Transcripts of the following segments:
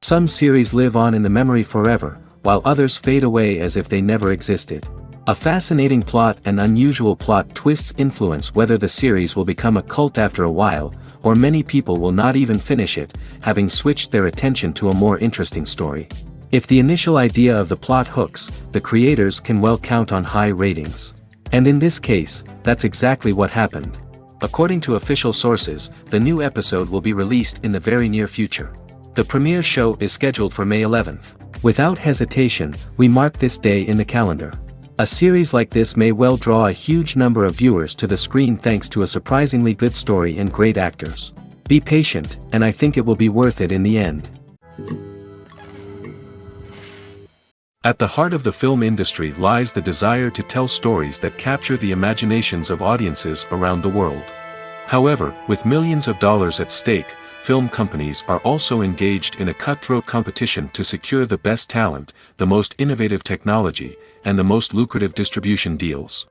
Some series live on in the memory forever, while others fade away as if they never existed. A fascinating plot and unusual plot twists influence whether the series will become a cult after a while, or many people will not even finish it, having switched their attention to a more interesting story. If the initial idea of the plot hooks, the creators can well count on high ratings. And in this case, that's exactly what happened. According to official sources, the new episode will be released in the very near future. The premiere show is scheduled for May 11th. Without hesitation, we mark this day in the calendar. A series like this may well draw a huge number of viewers to the screen thanks to a surprisingly good story and great actors. Be patient, and I think it will be worth it in the end. At the heart of the film industry lies the desire to tell stories that capture the imaginations of audiences around the world. However, with millions of dollars at stake, film companies are also engaged in a cutthroat competition to secure the best talent, the most innovative technology, and the most lucrative distribution deals.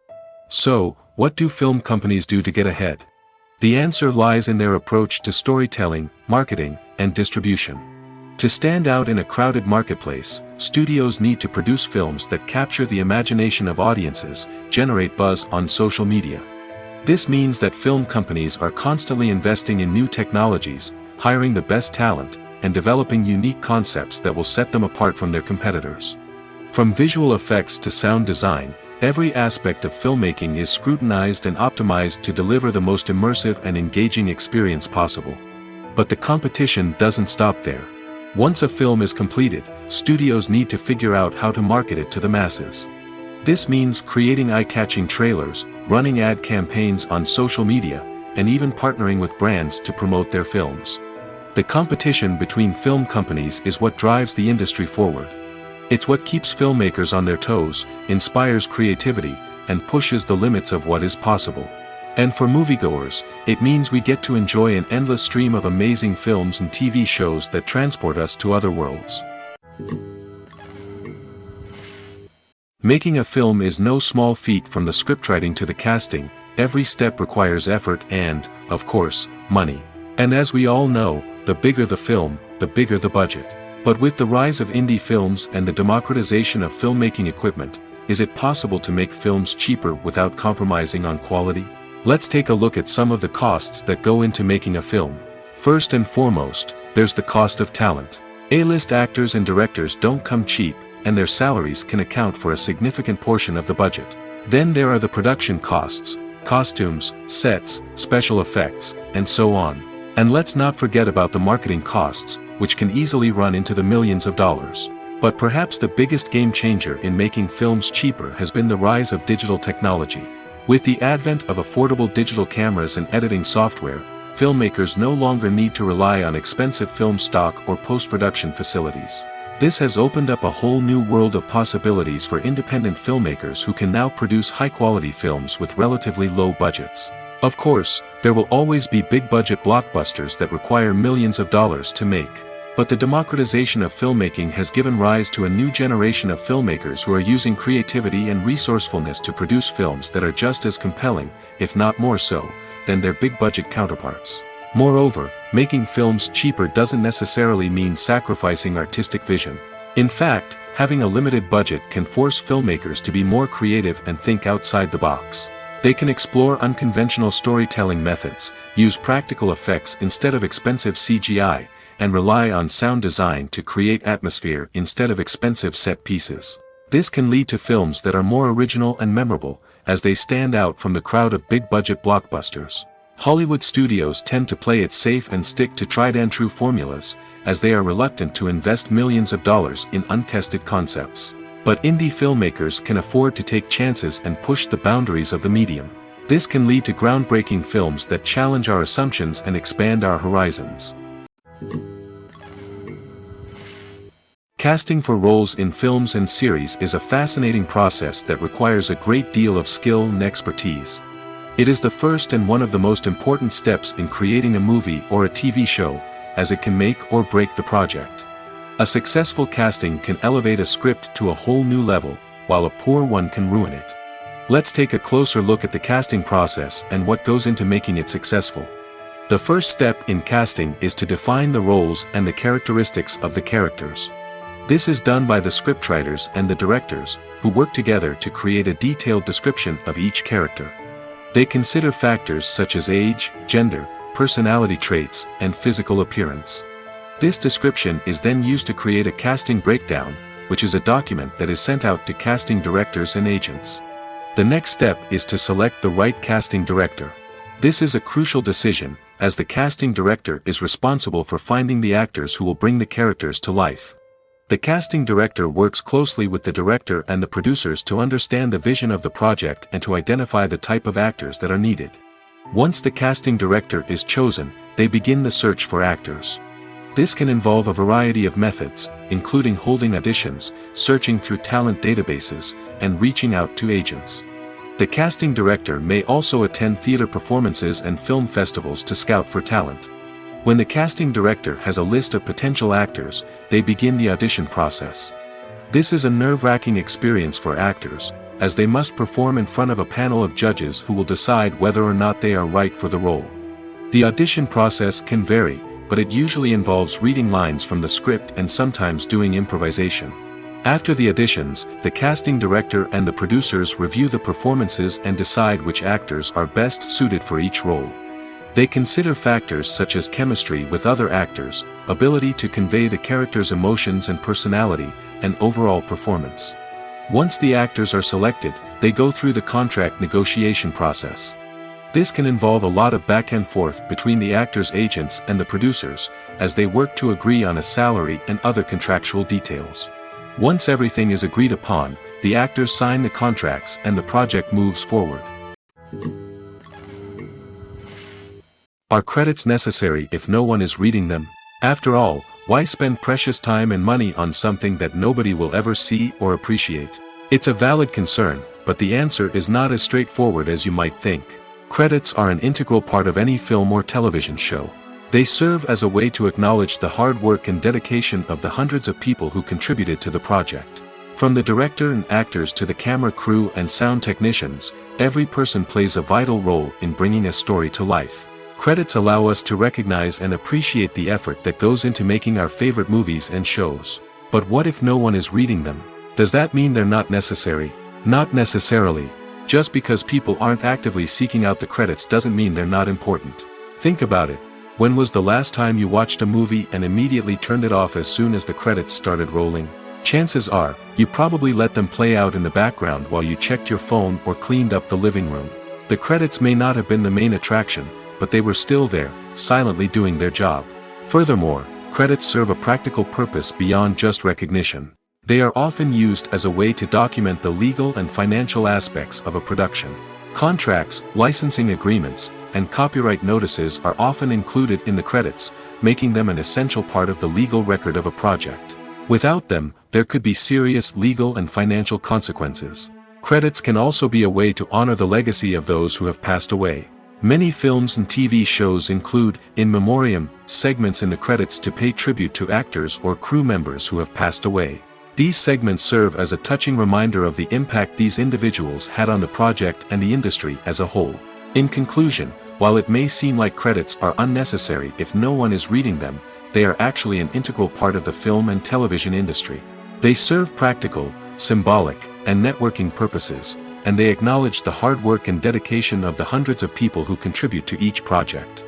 So, what do film companies do to get ahead? The answer lies in their approach to storytelling, marketing, and distribution. To stand out in a crowded marketplace, studios need to produce films that capture the imagination of audiences, generate buzz on social media. This means that film companies are constantly investing in new technologies, hiring the best talent, and developing unique concepts that will set them apart from their competitors. From visual effects to sound design, every aspect of filmmaking is scrutinized and optimized to deliver the most immersive and engaging experience possible. But the competition doesn't stop there. Once a film is completed, studios need to figure out how to market it to the masses. This means creating eye-catching trailers, running ad campaigns on social media, and even partnering with brands to promote their films. The competition between film companies is what drives the industry forward. It's what keeps filmmakers on their toes, inspires creativity, and pushes the limits of what is possible. And for moviegoers, it means we get to enjoy an endless stream of amazing films and TV shows that transport us to other worlds. Making a film is no small feat. From the scriptwriting to the casting, every step requires effort and, of course, money. And as we all know, the bigger the film, the bigger the budget. But with the rise of indie films and the democratization of filmmaking equipment, is it possible to make films cheaper without compromising on quality? Let's take a look at some of the costs that go into making a film. First and foremost, there's the cost of talent. A-list actors and directors don't come cheap, and their salaries can account for a significant portion of the budget. Then there are the production costs, costumes, sets, special effects, and so on. And let's not forget about the marketing costs, which can easily run into the millions of dollars. But perhaps the biggest game changer in making films cheaper has been the rise of digital technology. With the advent of affordable digital cameras and editing software, filmmakers no longer need to rely on expensive film stock or post-production facilities. This has opened up a whole new world of possibilities for independent filmmakers who can now produce high-quality films with relatively low budgets. Of course, there will always be big-budget blockbusters that require millions of dollars to make. But the democratization of filmmaking has given rise to a new generation of filmmakers who are using creativity and resourcefulness to produce films that are just as compelling, if not more so, than their big-budget counterparts. Moreover, making films cheaper doesn't necessarily mean sacrificing artistic vision. In fact, having a limited budget can force filmmakers to be more creative and think outside the box. They can explore unconventional storytelling methods, use practical effects instead of expensive CGI, and rely on sound design to create atmosphere instead of expensive set pieces. This can lead to films that are more original and memorable, as they stand out from the crowd of big-budget blockbusters. Hollywood studios tend to play it safe and stick to tried-and-true formulas, as they are reluctant to invest millions of dollars in untested concepts. But indie filmmakers can afford to take chances and push the boundaries of the medium. This can lead to groundbreaking films that challenge our assumptions and expand our horizons. Casting for roles in films and series is a fascinating process that requires a great deal of skill and expertise. It is the first and one of the most important steps in creating a movie or a TV show, as it can make or break the project. A successful casting can elevate a script to a whole new level, while a poor one can ruin it. Let's take a closer look at the casting process and what goes into making it successful. The first step in casting is to define the roles and the characteristics of the characters. This is done by the scriptwriters and the directors, who work together to create a detailed description of each character. They consider factors such as age, gender, personality traits, and physical appearance. This description is then used to create a casting breakdown, which is a document that is sent out to casting directors and agents. The next step is to select the right casting director. This is a crucial decision, as the casting director is responsible for finding the actors who will bring the characters to life. The casting director works closely with the director and the producers to understand the vision of the project and to identify the type of actors that are needed. Once the casting director is chosen, they begin the search for actors. This can involve a variety of methods, including holding auditions, searching through talent databases, and reaching out to agents. The casting director may also attend theater performances and film festivals to scout for talent. When the casting director has a list of potential actors, they begin the audition process. This is a nerve-wracking experience for actors, as they must perform in front of a panel of judges who will decide whether or not they are right for the role. The audition process can vary, but it usually involves reading lines from the script and sometimes doing improvisation. After the auditions, the casting director and the producers review the performances and decide which actors are best suited for each role. They consider factors such as chemistry with other actors, ability to convey the character's emotions and personality, and overall performance. Once the actors are selected, they go through the contract negotiation process. This can involve a lot of back and forth between the actors' agents and the producers, as they work to agree on a salary and other contractual details. Once everything is agreed upon, the actors sign the contracts and the project moves forward. Are credits necessary if no one is reading them? After all, why spend precious time and money on something that nobody will ever see or appreciate? It's a valid concern, but the answer is not as straightforward as you might think. Credits are an integral part of any film or television show. They serve as a way to acknowledge the hard work and dedication of the hundreds of people who contributed to the project. From the director and actors to the camera crew and sound technicians, every person plays a vital role in bringing a story to life. Credits allow us to recognize and appreciate the effort that goes into making our favorite movies and shows. But what if no one is reading them? Does that mean they're not necessary? Not necessarily. Just because people aren't actively seeking out the credits doesn't mean they're not important. Think about it. When was the last time you watched a movie and immediately turned it off as soon as the credits started rolling? Chances are, you probably let them play out in the background while you checked your phone or cleaned up the living room. The credits may not have been the main attraction, but they were still there, silently doing their job. Furthermore, credits serve a practical purpose beyond just recognition. They are often used as a way to document the legal and financial aspects of a production. Contracts, licensing agreements, and copyright notices are often included in the credits, making them an essential part of the legal record of a project. Without them, there could be serious legal and financial consequences. Credits can also be a way to honor the legacy of those who have passed away. Many films and TV shows include, in memoriam, segments in the credits to pay tribute to actors or crew members who have passed away. These segments serve as a touching reminder of the impact these individuals had on the project and the industry as a whole. In conclusion, while it may seem like credits are unnecessary if no one is reading them, they are actually an integral part of the film and television industry. They serve practical, symbolic, and networking purposes, and they acknowledge the hard work and dedication of the hundreds of people who contribute to each project.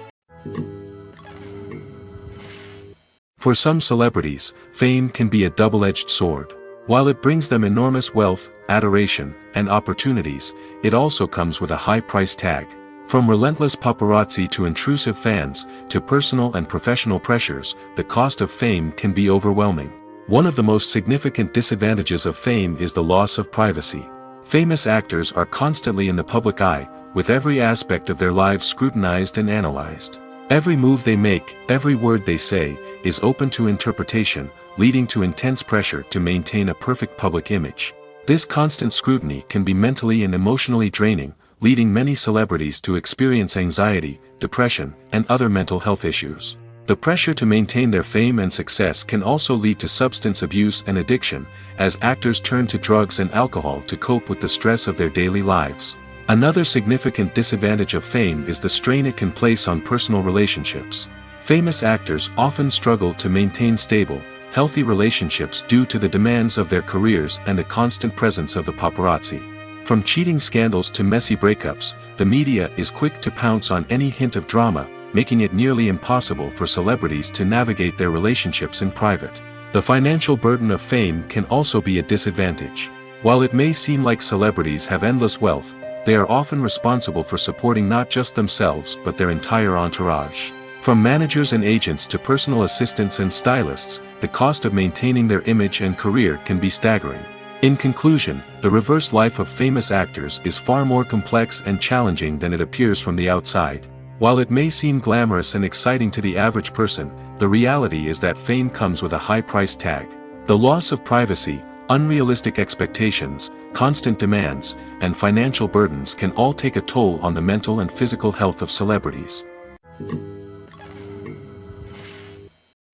For some celebrities, fame can be a double-edged sword. While it brings them enormous wealth, adoration, and opportunities, it also comes with a high price tag. From relentless paparazzi to intrusive fans, to personal and professional pressures, the cost of fame can be overwhelming. One of the most significant disadvantages of fame is the loss of privacy. Famous actors are constantly in the public eye, with every aspect of their lives scrutinized and analyzed. Every move they make, every word they say, is open to interpretation, leading to intense pressure to maintain a perfect public image. This constant scrutiny can be mentally and emotionally draining, leading many celebrities to experience anxiety, depression, and other mental health issues. The pressure to maintain their fame and success can also lead to substance abuse and addiction, as actors turn to drugs and alcohol to cope with the stress of their daily lives. Another significant disadvantage of fame is the strain it can place on personal relationships. Famous actors often struggle to maintain stable, healthy relationships due to the demands of their careers and the constant presence of the paparazzi. From cheating scandals to messy breakups, the media is quick to pounce on any hint of drama, making it nearly impossible for celebrities to navigate their relationships in private. The financial burden of fame can also be a disadvantage. While it may seem like celebrities have endless wealth, they are often responsible for supporting not just themselves but their entire entourage. From managers and agents to personal assistants and stylists, the cost of maintaining their image and career can be staggering. In conclusion, the reverse life of famous actors is far more complex and challenging than it appears from the outside. While it may seem glamorous and exciting to the average person, the reality is that fame comes with a high price tag. The loss of privacy, unrealistic expectations, constant demands, and financial burdens can all take a toll on the mental and physical health of celebrities.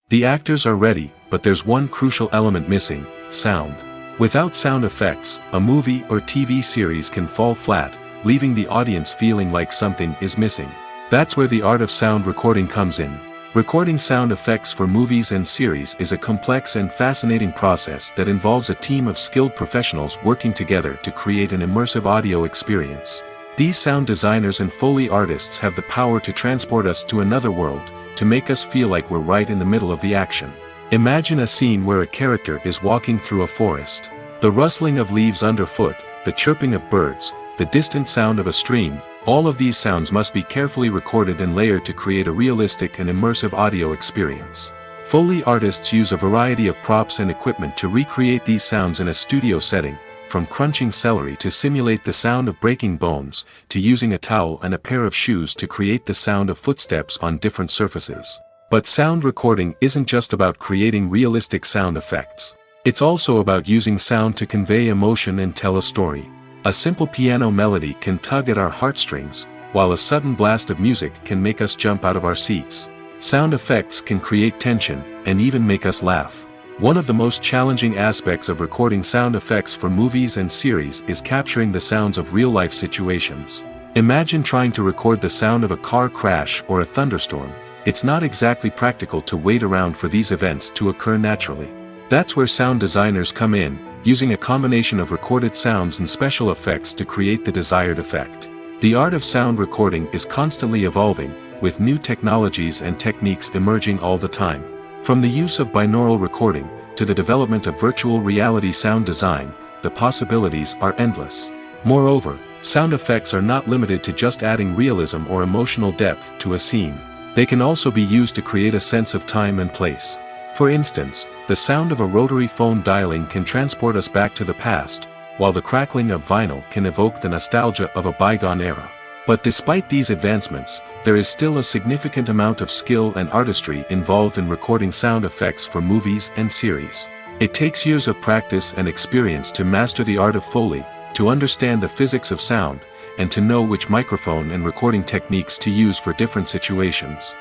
The actors are ready, but there's one crucial element missing: sound. Without sound effects, a movie or TV series can fall flat, leaving the audience feeling like something is missing. That's where the art of sound recording comes in. Recording sound effects for movies and series is a complex and fascinating process that involves a team of skilled professionals working together to create an immersive audio experience. These sound designers and Foley artists have the power to transport us to another world, to make us feel like we're right in the middle of the action. Imagine a scene where a character is walking through a forest. The rustling of leaves underfoot, the chirping of birds, the distant sound of a stream, all of these sounds must be carefully recorded and layered to create a realistic and immersive audio experience. Foley artists use a variety of props and equipment to recreate these sounds in a studio setting, from crunching celery to simulate the sound of breaking bones, to using a towel and a pair of shoes to create the sound of footsteps on different surfaces. But sound recording isn't just about creating realistic sound effects. It's also about using sound to convey emotion and tell a story. A simple piano melody can tug at our heartstrings, while a sudden blast of music can make us jump out of our seats. Sound effects can create tension, and even make us laugh. One of the most challenging aspects of recording sound effects for movies and series is capturing the sounds of real-life situations. Imagine trying to record the sound of a car crash or a thunderstorm. It's not exactly practical to wait around for these events to occur naturally. That's where sound designers come in, using a combination of recorded sounds and special effects to create the desired effect. The art of sound recording is constantly evolving, with new technologies and techniques emerging all the time. From the use of binaural recording, to the development of virtual reality sound design, the possibilities are endless. Moreover, sound effects are not limited to just adding realism or emotional depth to a scene. They can also be used to create a sense of time and place. For instance, the sound of a rotary phone dialing can transport us back to the past, while the crackling of vinyl can evoke the nostalgia of a bygone era. But despite these advancements, there is still a significant amount of skill and artistry involved in recording sound effects for movies and series. It takes years of practice and experience to master the art of Foley, to understand the physics of sound, and to know which microphone and recording techniques to use for different situations.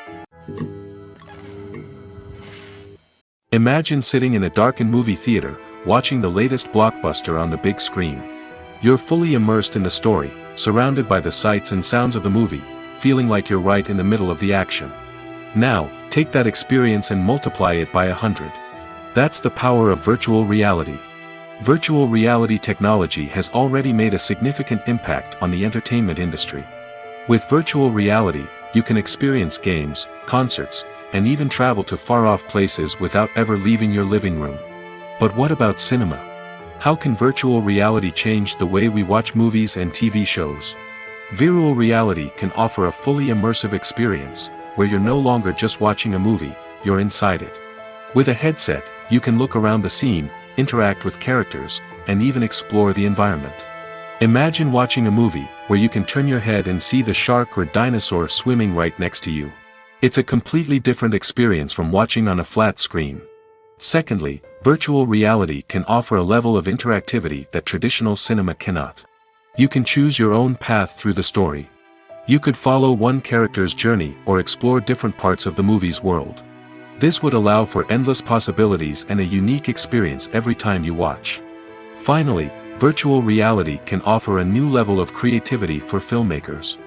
Imagine sitting in a darkened movie theater, watching the latest blockbuster on the big screen. You're fully immersed in the story, surrounded by the sights and sounds of the movie, feeling like you're right in the middle of the action. Now, take that experience and multiply it by 100. That's the power of virtual reality. Virtual reality technology has already made a significant impact on the entertainment industry. With virtual reality, you can experience games, concerts, and even travel to far-off places without ever leaving your living room. But what about cinema? How can virtual reality change the way we watch movies and TV shows? Virtual reality can offer a fully immersive experience, where you're no longer just watching a movie, you're inside it. With a headset, you can look around the scene, interact with characters, and even explore the environment. Imagine watching a movie, where you can turn your head and see the shark or dinosaur swimming right next to you. It's a completely different experience from watching on a flat screen. Secondly, virtual reality can offer a level of interactivity that traditional cinema cannot. You can choose your own path through the story. You could follow one character's journey or explore different parts of the movie's world. This would allow for endless possibilities and a unique experience every time you watch. Finally, virtual reality can offer a new level of creativity for filmmakers.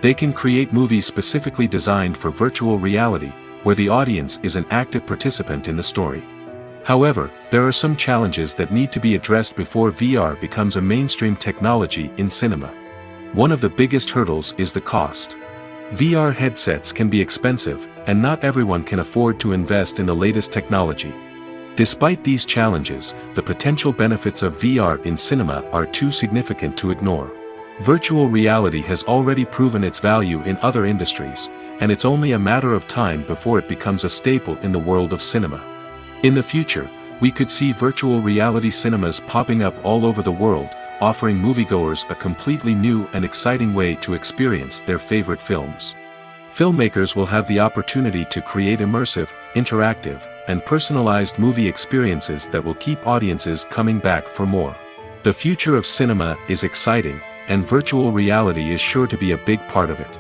They can create movies specifically designed for virtual reality, where the audience is an active participant in the story. However, there are some challenges that need to be addressed before VR becomes a mainstream technology in cinema. One of the biggest hurdles is the cost. VR headsets can be expensive, and not everyone can afford to invest in the latest technology. Despite these challenges, the potential benefits of VR in cinema are too significant to ignore. Virtual reality has already proven its value in other industries, and it's only a matter of time before it becomes a staple in the world of cinema. In the future, we could see virtual reality cinemas popping up all over the world, offering moviegoers a completely new and exciting way to experience their favorite films. Filmmakers will have the opportunity to create immersive, interactive, and personalized movie experiences that will keep audiences coming back for more. The future of cinema is exciting, and virtual reality is sure to be a big part of it.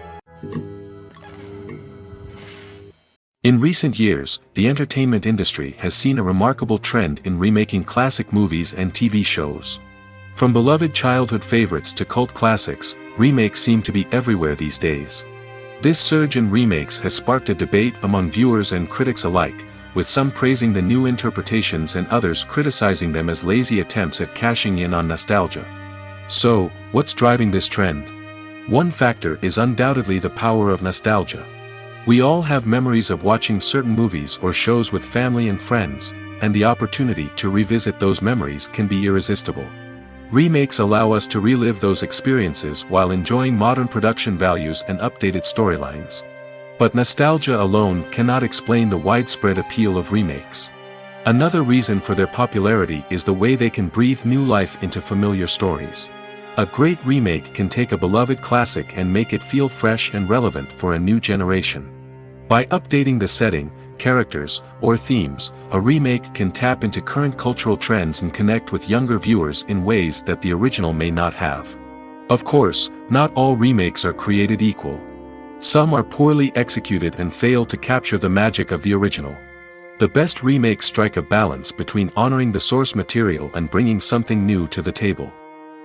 In recent years, the entertainment industry has seen a remarkable trend in remaking classic movies and TV shows. From beloved childhood favorites to cult classics, remakes seem to be everywhere these days. This surge in remakes has sparked a debate among viewers and critics alike, with some praising the new interpretations and others criticizing them as lazy attempts at cashing in on nostalgia. So, what's driving this trend? One factor is undoubtedly the power of nostalgia. We all have memories of watching certain movies or shows with family and friends, and the opportunity to revisit those memories can be irresistible. Remakes allow us to relive those experiences while enjoying modern production values and updated storylines. But nostalgia alone cannot explain the widespread appeal of remakes. Another reason for their popularity is the way they can breathe new life into familiar stories. A great remake can take a beloved classic and make it feel fresh and relevant for a new generation. By updating the setting, characters, or themes, a remake can tap into current cultural trends and connect with younger viewers in ways that the original may not have. Of course, not all remakes are created equal. Some are poorly executed and fail to capture the magic of the original. The best remakes strike a balance between honoring the source material and bringing something new to the table.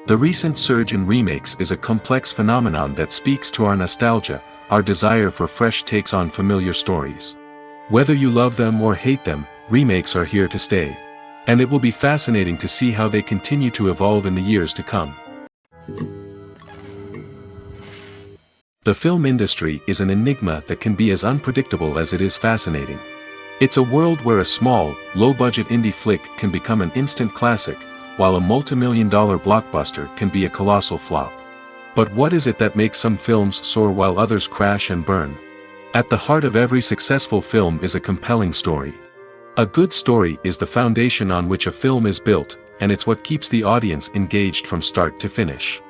The recent surge in remakes is a complex phenomenon that speaks to our nostalgia, our desire for fresh takes on familiar stories. Whether you love them or hate them, remakes are here to stay. And it will be fascinating to see how they continue to evolve in the years to come. The film industry is an enigma that can be as unpredictable as it is fascinating. It's a world where a small, low-budget indie flick can become an instant classic, while a multi-million-dollar blockbuster can be a colossal flop. But what is it that makes some films soar while others crash and burn? At the heart of every successful film is a compelling story. A good story is the foundation on which a film is built, and it's what keeps the audience engaged from start to finish.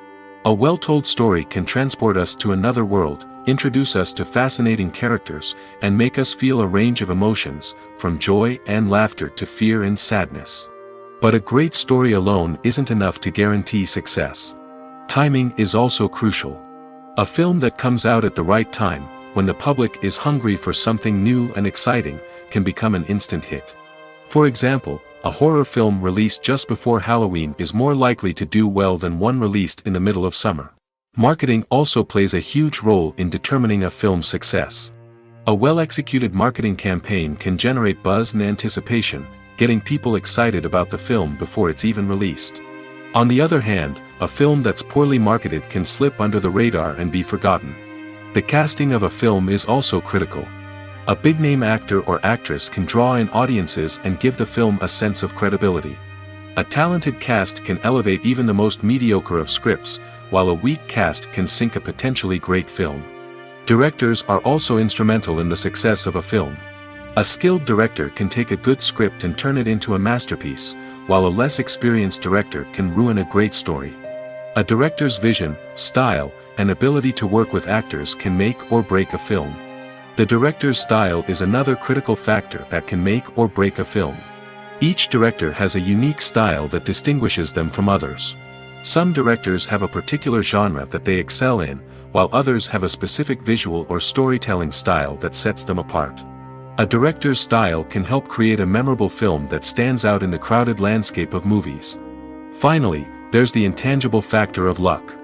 A well-told story can transport us to another world, introduce us to fascinating characters, and make us feel a range of emotions, from joy and laughter to fear and sadness. But a great story alone isn't enough to guarantee success. Timing is also crucial. A film that comes out at the right time, when the public is hungry for something new and exciting, can become an instant hit. For example, a horror film released just before Halloween is more likely to do well than one released in the middle of summer. Marketing also plays a huge role in determining a film's success. A well-executed marketing campaign can generate buzz and anticipation, getting people excited about the film before it's even released. On the other hand, a film that's poorly marketed can slip under the radar and be forgotten. The casting of a film is also critical. A big-name actor or actress can draw in audiences and give the film a sense of credibility. A talented cast can elevate even the most mediocre of scripts, while a weak cast can sink a potentially great film. Directors are also instrumental in the success of a film. A skilled director can take a good script and turn it into a masterpiece, while a less experienced director can ruin a great story. A director's vision, style, and ability to work with actors can make or break a film. The director's style is another critical factor that can make or break a film. Each director has a unique style that distinguishes them from others. Some directors have a particular genre that they excel in, while others have a specific visual or storytelling style that sets them apart. A director's style can help create a memorable film that stands out in the crowded landscape of movies. Finally, there's the intangible factor of luck.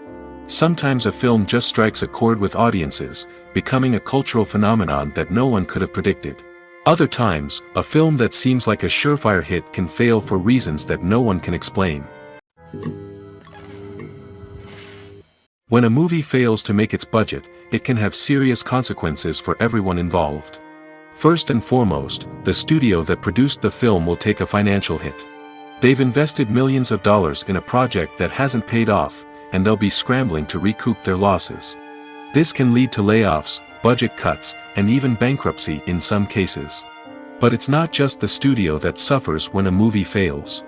Sometimes a film just strikes a chord with audiences, becoming a cultural phenomenon that no one could have predicted. Other times, a film that seems like a surefire hit can fail for reasons that no one can explain. When a movie fails to make its budget, it can have serious consequences for everyone involved. First and foremost, the studio that produced the film will take a financial hit. They've invested millions of dollars in a project that hasn't paid off, and they'll be scrambling to recoup their losses. This can lead to layoffs, budget cuts, and even bankruptcy in some cases. But it's not just the studio that suffers when a movie fails.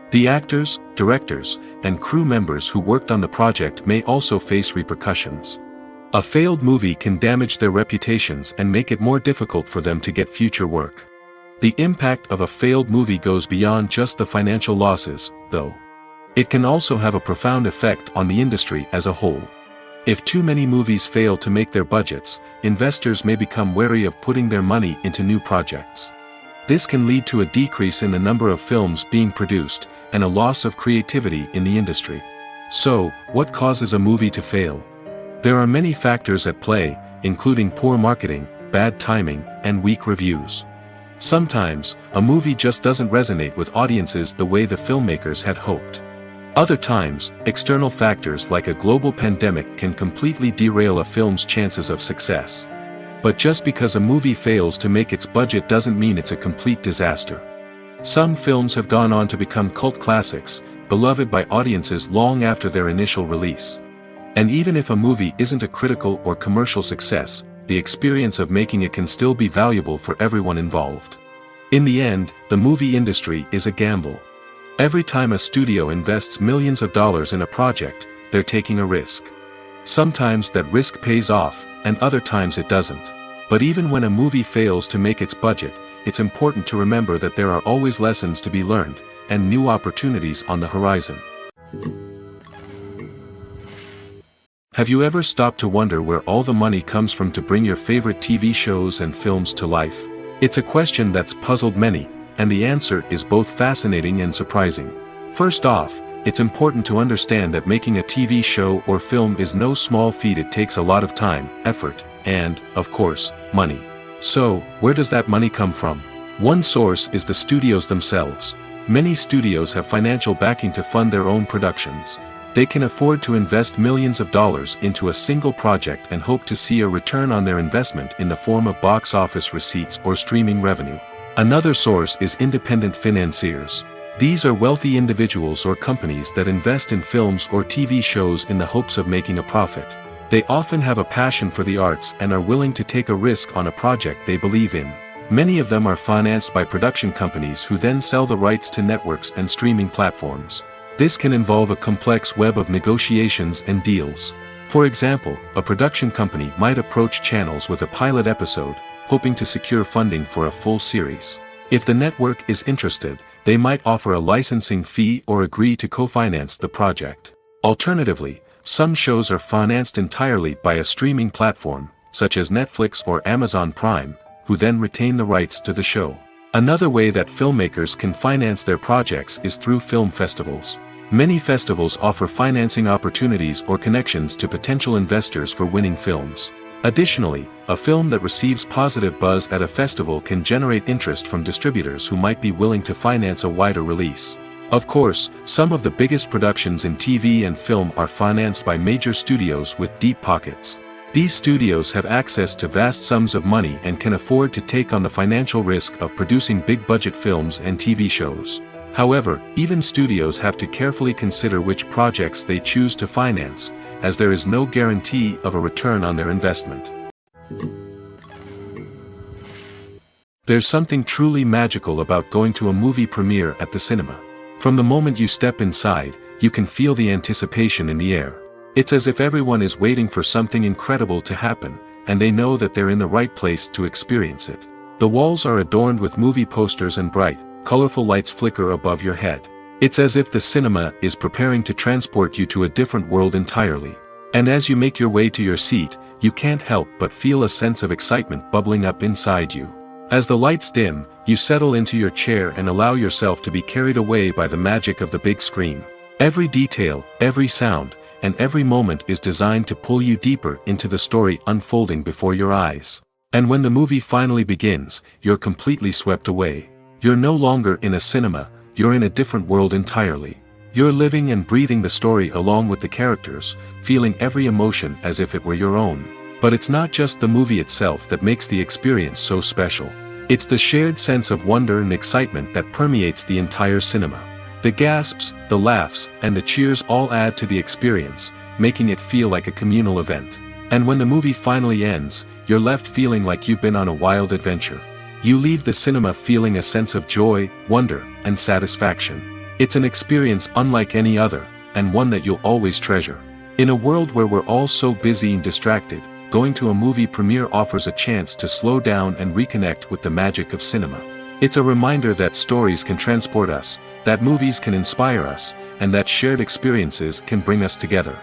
The actors, directors, and crew members who worked on the project may also face repercussions. A failed movie can damage their reputations and make it more difficult for them to get future work. The impact of a failed movie goes beyond just the financial losses, though. It can also have a profound effect on the industry as a whole. If too many movies fail to make their budgets, investors may become wary of putting their money into new projects. This can lead to a decrease in the number of films being produced, and a loss of creativity in the industry. So, what causes a movie to fail? There are many factors at play, including poor marketing, bad timing, and weak reviews. Sometimes, a movie just doesn't resonate with audiences the way the filmmakers had hoped. Other times, external factors like a global pandemic can completely derail a film's chances of success. But just because a movie fails to make its budget doesn't mean it's a complete disaster. Some films have gone on to become cult classics, beloved by audiences long after their initial release. And even if a movie isn't a critical or commercial success, the experience of making it can still be valuable for everyone involved. In the end, the movie industry is a gamble. Every time a studio invests millions of dollars in a project, they're taking a risk. Sometimes that risk pays off, and other times it doesn't. But even when a movie fails to make its budget, it's important to remember that there are always lessons to be learned, and new opportunities on the horizon. Have you ever stopped to wonder where all the money comes from to bring your favorite TV shows and films to life? It's a question that's puzzled many, and the answer is both fascinating and surprising. First off, it's important to understand that making a TV show or film is no small feat. It takes a lot of time, effort, and, of course, money. So, where does that money come from? One source is the studios themselves. Many studios have financial backing to fund their own productions. They can afford to invest millions of dollars into a single project and hope to see a return on their investment in the form of box office receipts or streaming revenue. Another source is independent financiers. These are wealthy individuals or companies that invest in films or TV shows in the hopes of making a profit. They often have a passion for the arts and are willing to take a risk on a project they believe in. Many of them are financed by production companies who then sell the rights to networks and streaming platforms. This can involve a complex web of negotiations and deals. For example, a production company might approach channels with a pilot episode, hoping to secure funding for a full series. If the network is interested, they might offer a licensing fee or agree to co-finance the project. Alternatively, some shows are financed entirely by a streaming platform, such as Netflix or Amazon Prime, who then retain the rights to the show. Another way that filmmakers can finance their projects is through film festivals. Many festivals offer financing opportunities or connections to potential investors for winning films. Additionally, a film that receives positive buzz at a festival can generate interest from distributors who might be willing to finance a wider release. Of course, some of the biggest productions in TV and film are financed by major studios with deep pockets. These studios have access to vast sums of money and can afford to take on the financial risk of producing big-budget films and TV shows. However, even studios have to carefully consider which projects they choose to finance, as there is no guarantee of a return on their investment. There's something truly magical about going to a movie premiere at the cinema. From the moment you step inside, you can feel the anticipation in the air. It's as if everyone is waiting for something incredible to happen, and they know that they're in the right place to experience it. The walls are adorned with movie posters and bright, colorful lights flicker above your head. It's as if the cinema is preparing to transport you to a different world entirely. And as you make your way to your seat, you can't help but feel a sense of excitement bubbling up inside you. As the lights dim, you settle into your chair and allow yourself to be carried away by the magic of the big screen. Every detail, every sound, and every moment is designed to pull you deeper into the story unfolding before your eyes. And when the movie finally begins, you're completely swept away. You're no longer in a cinema, you're in a different world entirely. You're living and breathing the story along with the characters, feeling every emotion as if it were your own. But it's not just the movie itself that makes the experience so special. It's the shared sense of wonder and excitement that permeates the entire cinema. The gasps, the laughs, and the cheers all add to the experience, making it feel like a communal event. And when the movie finally ends, you're left feeling like you've been on a wild adventure. You leave the cinema feeling a sense of joy, wonder, and satisfaction. It's an experience unlike any other, and one that you'll always treasure. In a world where we're all so busy and distracted, going to a movie premiere offers a chance to slow down and reconnect with the magic of cinema. It's a reminder that stories can transport us, that movies can inspire us, and that shared experiences can bring us together.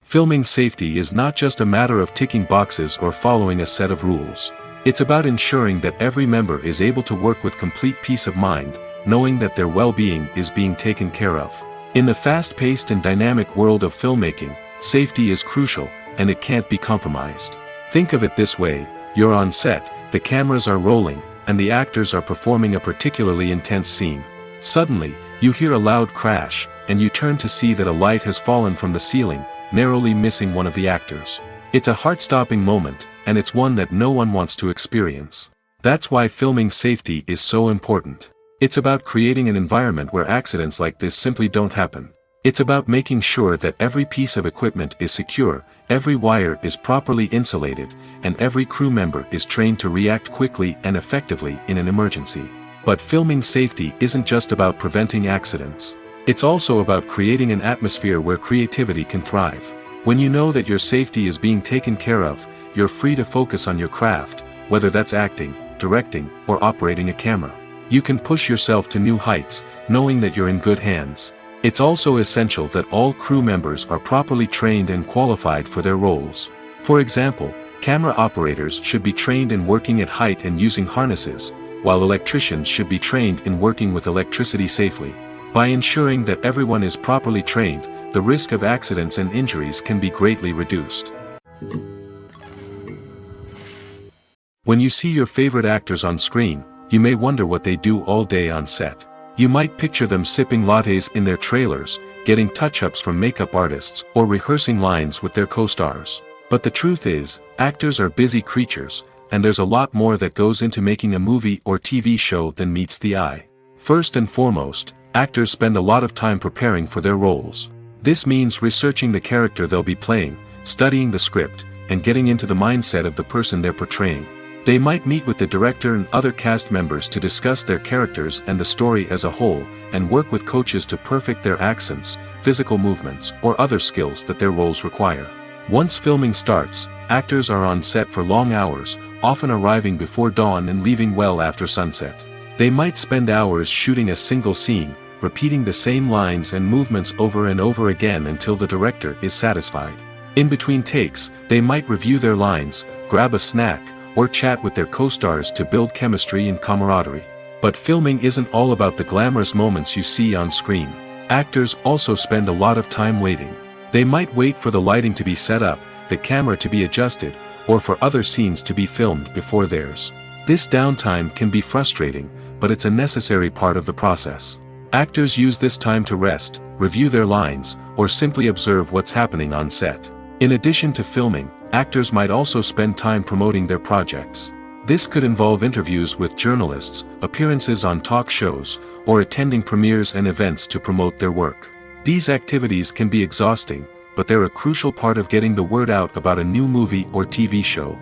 Filming safety is not just a matter of ticking boxes or following a set of rules. It's about ensuring that every member is able to work with complete peace of mind, knowing that their well-being is being taken care of. In the fast-paced and dynamic world of filmmaking, safety is crucial, and it can't be compromised. Think of it this way: you're on set, the cameras are rolling, and the actors are performing a particularly intense scene. Suddenly, you hear a loud crash, and you turn to see that a light has fallen from the ceiling, narrowly missing one of the actors. It's a heart-stopping moment, and it's one that no one wants to experience. That's why filming safety is so important. It's about creating an environment where accidents like this simply don't happen. It's about making sure that every piece of equipment is secure, every wire is properly insulated, and every crew member is trained to react quickly and effectively in an emergency. But filming safety isn't just about preventing accidents. It's also about creating an atmosphere where creativity can thrive. When you know that your safety is being taken care of, you're free to focus on your craft, whether that's acting, directing, or operating a camera. You can push yourself to new heights, knowing that you're in good hands. It's also essential that all crew members are properly trained and qualified for their roles. For example, camera operators should be trained in working at height and using harnesses, while electricians should be trained in working with electricity safely. By ensuring that everyone is properly trained, the risk of accidents and injuries can be greatly reduced. When you see your favorite actors on screen, you may wonder what they do all day on set. You might picture them sipping lattes in their trailers, getting touch-ups from makeup artists, or rehearsing lines with their co-stars. But the truth is, actors are busy creatures, and there's a lot more that goes into making a movie or TV show than meets the eye. First and foremost, actors spend a lot of time preparing for their roles. This means researching the character they'll be playing, studying the script, and getting into the mindset of the person they're portraying. They might meet with the director and other cast members to discuss their characters and the story as a whole, and work with coaches to perfect their accents, physical movements, or other skills that their roles require. Once filming starts, actors are on set for long hours, often arriving before dawn and leaving well after sunset. They might spend hours shooting a single scene, repeating the same lines and movements over and over again until the director is satisfied. In between takes, they might review their lines, grab a snack, or chat with their co-stars to build chemistry and camaraderie. But filming isn't all about the glamorous moments you see on screen. Actors also spend a lot of time waiting. They might wait for the lighting to be set up, the camera to be adjusted, or for other scenes to be filmed before theirs. This downtime can be frustrating, but it's a necessary part of the process. Actors use this time to rest, review their lines, or simply observe what's happening on set. In addition to filming, actors might also spend time promoting their projects. This could involve interviews with journalists, appearances on talk shows, or attending premieres and events to promote their work. These activities can be exhausting, but they're a crucial part of getting the word out about a new movie or TV show.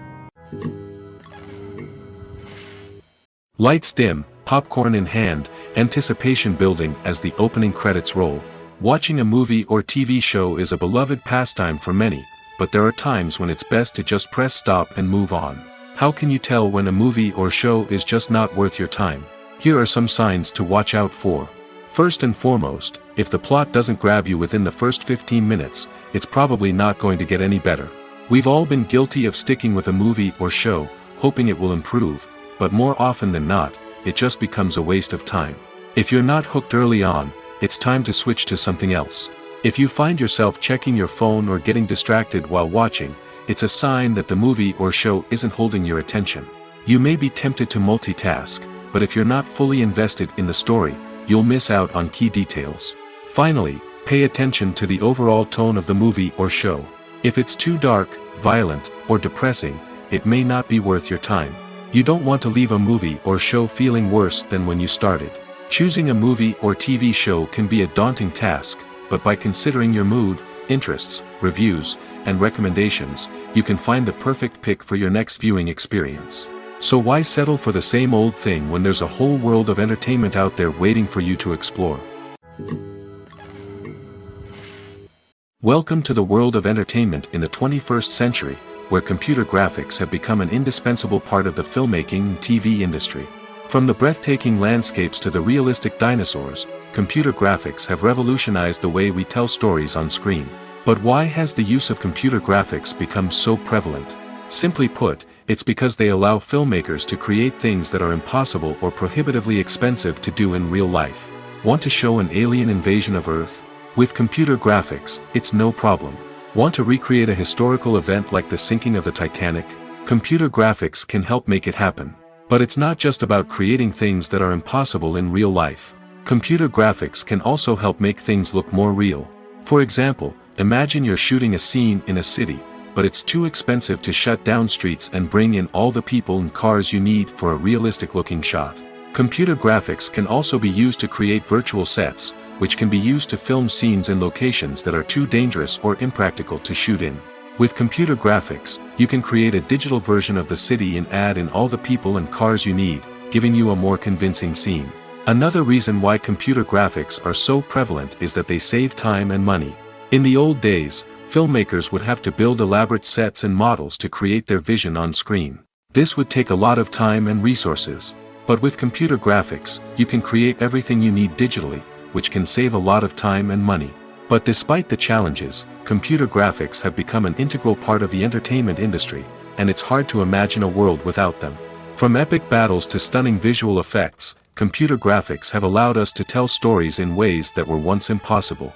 Lights dim, popcorn in hand, anticipation building as the opening credits roll. Watching a movie or TV show is a beloved pastime for many, but there are times when it's best to just press stop and move on. How can you tell when a movie or show is just not worth your time? Here are some signs to watch out for. First and foremost, if the plot doesn't grab you within the first 15 minutes, it's probably not going to get any better. We've all been guilty of sticking with a movie or show, hoping it will improve, but more often than not, it just becomes a waste of time. If you're not hooked early on, it's time to switch to something else. If you find yourself checking your phone or getting distracted while watching, it's a sign that the movie or show isn't holding your attention. You may be tempted to multitask, but if you're not fully invested in the story, you'll miss out on key details. Finally, pay attention to the overall tone of the movie or show. If it's too dark, violent, or depressing, it may not be worth your time. You don't want to leave a movie or show feeling worse than when you started. Choosing a movie or TV show can be a daunting task, but by considering your mood, interests, reviews, and recommendations, you can find the perfect pick for your next viewing experience. So why settle for the same old thing when there's a whole world of entertainment out there waiting for you to explore? Welcome to the world of entertainment in the 21st century, where computer graphics have become an indispensable part of the filmmaking and TV industry. From the breathtaking landscapes to the realistic dinosaurs, computer graphics have revolutionized the way we tell stories on screen. But why has the use of computer graphics become so prevalent? Simply put, it's because they allow filmmakers to create things that are impossible or prohibitively expensive to do in real life. Want to show an alien invasion of Earth? With computer graphics, it's no problem. Want to recreate a historical event like the sinking of the Titanic? Computer graphics can help make it happen. But it's not just about creating things that are impossible in real life. Computer graphics can also help make things look more real. For example, imagine you're shooting a scene in a city, but it's too expensive to shut down streets and bring in all the people and cars you need for a realistic-looking shot. Computer graphics can also be used to create virtual sets, which can be used to film scenes in locations that are too dangerous or impractical to shoot in. With computer graphics, you can create a digital version of the city and add in all the people and cars you need, giving you a more convincing scene. Another reason why computer graphics are so prevalent is that they save time and money. In the old days, filmmakers would have to build elaborate sets and models to create their vision on screen. This would take a lot of time and resources. But with computer graphics, you can create everything you need digitally, which can save a lot of time and money. But despite the challenges, computer graphics have become an integral part of the entertainment industry, and it's hard to imagine a world without them. From epic battles to stunning visual effects, computer graphics have allowed us to tell stories in ways that were once impossible.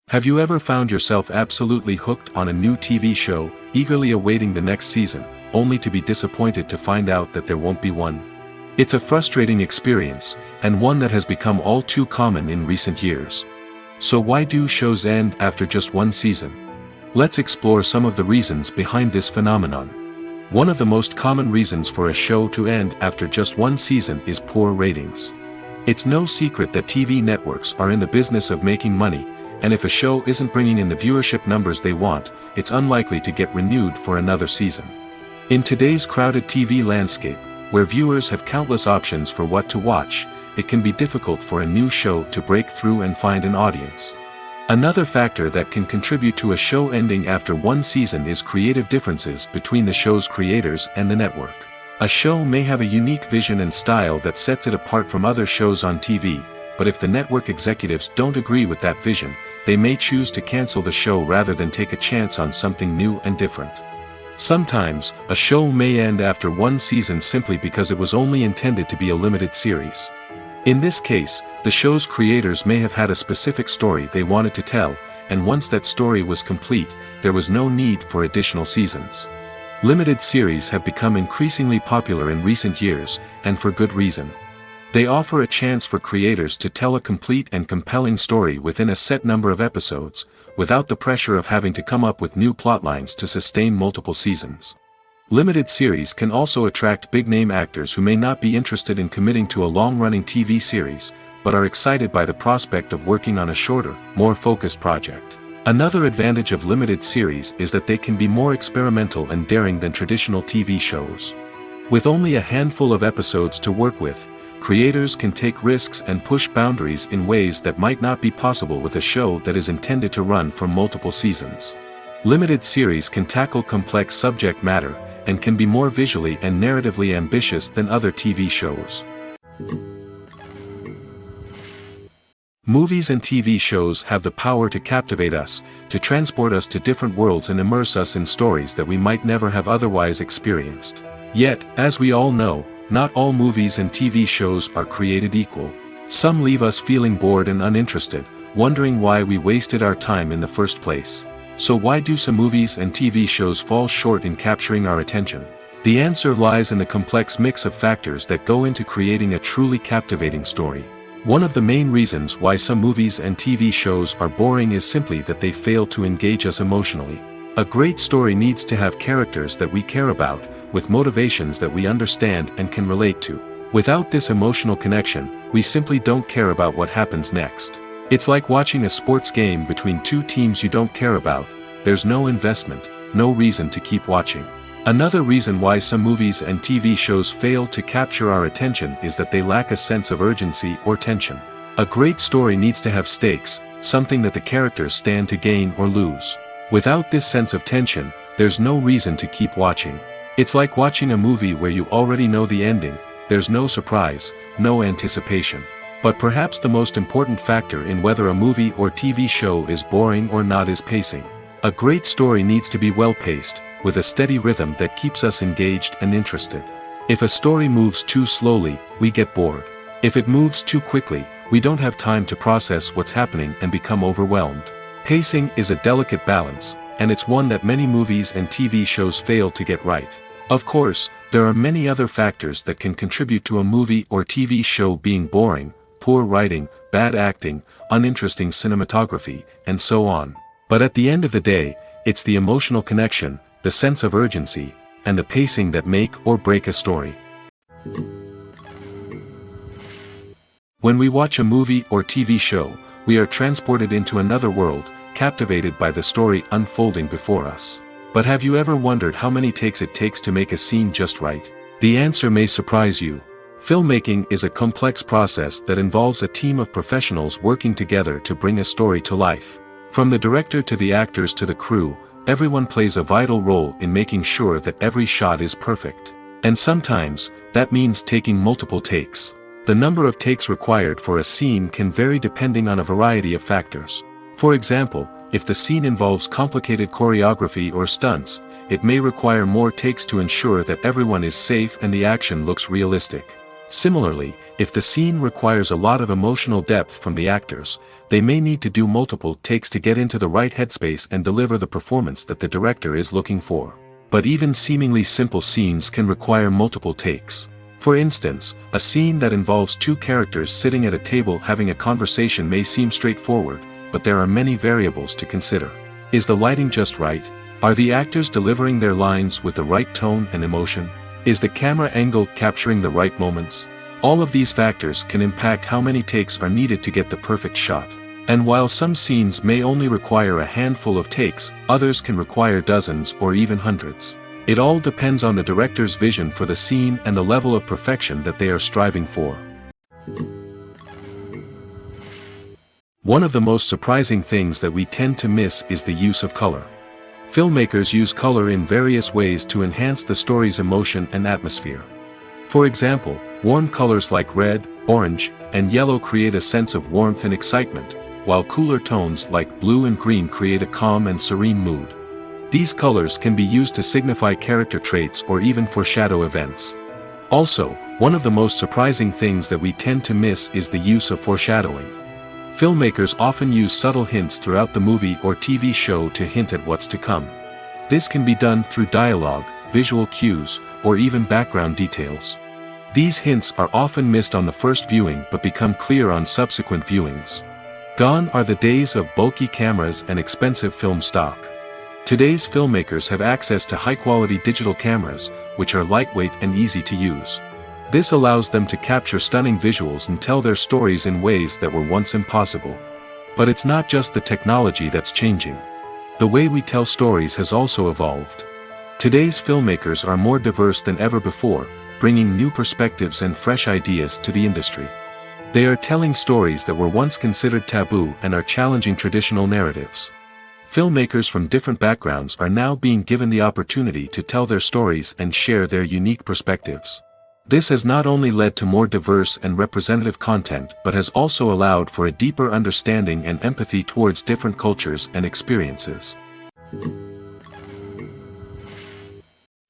Have you ever found yourself absolutely hooked on a new TV show, eagerly awaiting the next season, only to be disappointed to find out that there won't be one? It's a frustrating experience, and one that has become all too common in recent years. So why do shows end after just one season? Let's explore some of the reasons behind this phenomenon. One of the most common reasons for a show to end after just one season is poor ratings. It's no secret that TV networks are in the business of making money, and if a show isn't bringing in the viewership numbers they want, it's unlikely to get renewed for another season. In today's crowded TV landscape, where viewers have countless options for what to watch, it can be difficult for a new show to break through and find an audience. Another factor that can contribute to a show ending after one season is creative differences between the show's creators and the network. A show may have a unique vision and style that sets it apart from other shows on TV, but if the network executives don't agree with that vision, they may choose to cancel the show rather than take a chance on something new and different. Sometimes, a show may end after one season simply because it was only intended to be a limited series. In this case, the show's creators may have had a specific story they wanted to tell, and once that story was complete, there was no need for additional seasons. Limited series have become increasingly popular in recent years, and for good reason. They offer a chance for creators to tell a complete and compelling story within a set number of episodes, without the pressure of having to come up with new plotlines to sustain multiple seasons. Limited series can also attract big-name actors who may not be interested in committing to a long-running TV series, but are excited by the prospect of working on a shorter, more focused project. Another advantage of limited series is that they can be more experimental and daring than traditional TV shows. With only a handful of episodes to work with, creators can take risks and push boundaries in ways that might not be possible with a show that is intended to run for multiple seasons. Limited series can tackle complex subject matter, and can be more visually and narratively ambitious than other TV shows. Movies and TV shows have the power to captivate us, to transport us to different worlds and immerse us in stories that we might never have otherwise experienced. Yet, as we all know, not all movies and TV shows are created equal. Some leave us feeling bored and uninterested, wondering why we wasted our time in the first place. So why do some movies and TV shows fall short in capturing our attention? The answer lies in the complex mix of factors that go into creating a truly captivating story. One of the main reasons why some movies and TV shows are boring is simply that they fail to engage us emotionally. A great story needs to have characters that we care about, with motivations that we understand and can relate to. Without this emotional connection, we simply don't care about what happens next. It's like watching a sports game between two teams you don't care about. There's no investment, no reason to keep watching. Another reason why some movies and TV shows fail to capture our attention is that they lack a sense of urgency or tension. A great story needs to have stakes, something that the characters stand to gain or lose. Without this sense of tension, there's no reason to keep watching. It's like watching a movie where you already know the ending. There's no surprise, no anticipation. But perhaps the most important factor in whether a movie or TV show is boring or not is pacing. A great story needs to be well-paced, with a steady rhythm that keeps us engaged and interested. If a story moves too slowly, we get bored. If it moves too quickly, we don't have time to process what's happening and become overwhelmed. Pacing is a delicate balance, and it's one that many movies and TV shows fail to get right. Of course, there are many other factors that can contribute to a movie or TV show being boring: poor writing, bad acting, uninteresting cinematography, and so on. But at the end of the day, it's the emotional connection, the sense of urgency, and the pacing that make or break a story. When we watch a movie or TV show, we are transported into another world, captivated by the story unfolding before us. But have you ever wondered how many takes it takes to make a scene just right? The answer may surprise you. Filmmaking is a complex process that involves a team of professionals working together to bring a story to life. From the director to the actors to the crew, everyone plays a vital role in making sure that every shot is perfect. And sometimes, that means taking multiple takes. The number of takes required for a scene can vary depending on a variety of factors. For example, if the scene involves complicated choreography or stunts, it may require more takes to ensure that everyone is safe and the action looks realistic. Similarly, if the scene requires a lot of emotional depth from the actors, they may need to do multiple takes to get into the right headspace and deliver the performance that the director is looking for. But even seemingly simple scenes can require multiple takes. For instance, a scene that involves two characters sitting at a table having a conversation may seem straightforward, but there are many variables to consider. Is the lighting just right? Are the actors delivering their lines with the right tone and emotion? Is the camera angle capturing the right moments? All of these factors can impact how many takes are needed to get the perfect shot. And while some scenes may only require a handful of takes, others can require dozens or even hundreds. It all depends on the director's vision for the scene and the level of perfection that they are striving for. One of the most surprising things that we tend to miss is the use of color. Filmmakers use color in various ways to enhance the story's emotion and atmosphere. For example, warm colors like red, orange, and yellow create a sense of warmth and excitement, while cooler tones like blue and green create a calm and serene mood. These colors can be used to signify character traits or even foreshadow events. Also, one of the most surprising things that we tend to miss is the use of foreshadowing. Filmmakers often use subtle hints throughout the movie or TV show to hint at what's to come. This can be done through dialogue, visual cues, or even background details. These hints are often missed on the first viewing but become clear on subsequent viewings. Gone are the days of bulky cameras and expensive film stock. Today's filmmakers have access to high-quality digital cameras, which are lightweight and easy to use. This allows them to capture stunning visuals and tell their stories in ways that were once impossible. But it's not just the technology that's changing. The way we tell stories has also evolved. Today's filmmakers are more diverse than ever before, bringing new perspectives and fresh ideas to the industry. They are telling stories that were once considered taboo and are challenging traditional narratives. Filmmakers from different backgrounds are now being given the opportunity to tell their stories and share their unique perspectives. This has not only led to more diverse and representative content but has also allowed for a deeper understanding and empathy towards different cultures and experiences.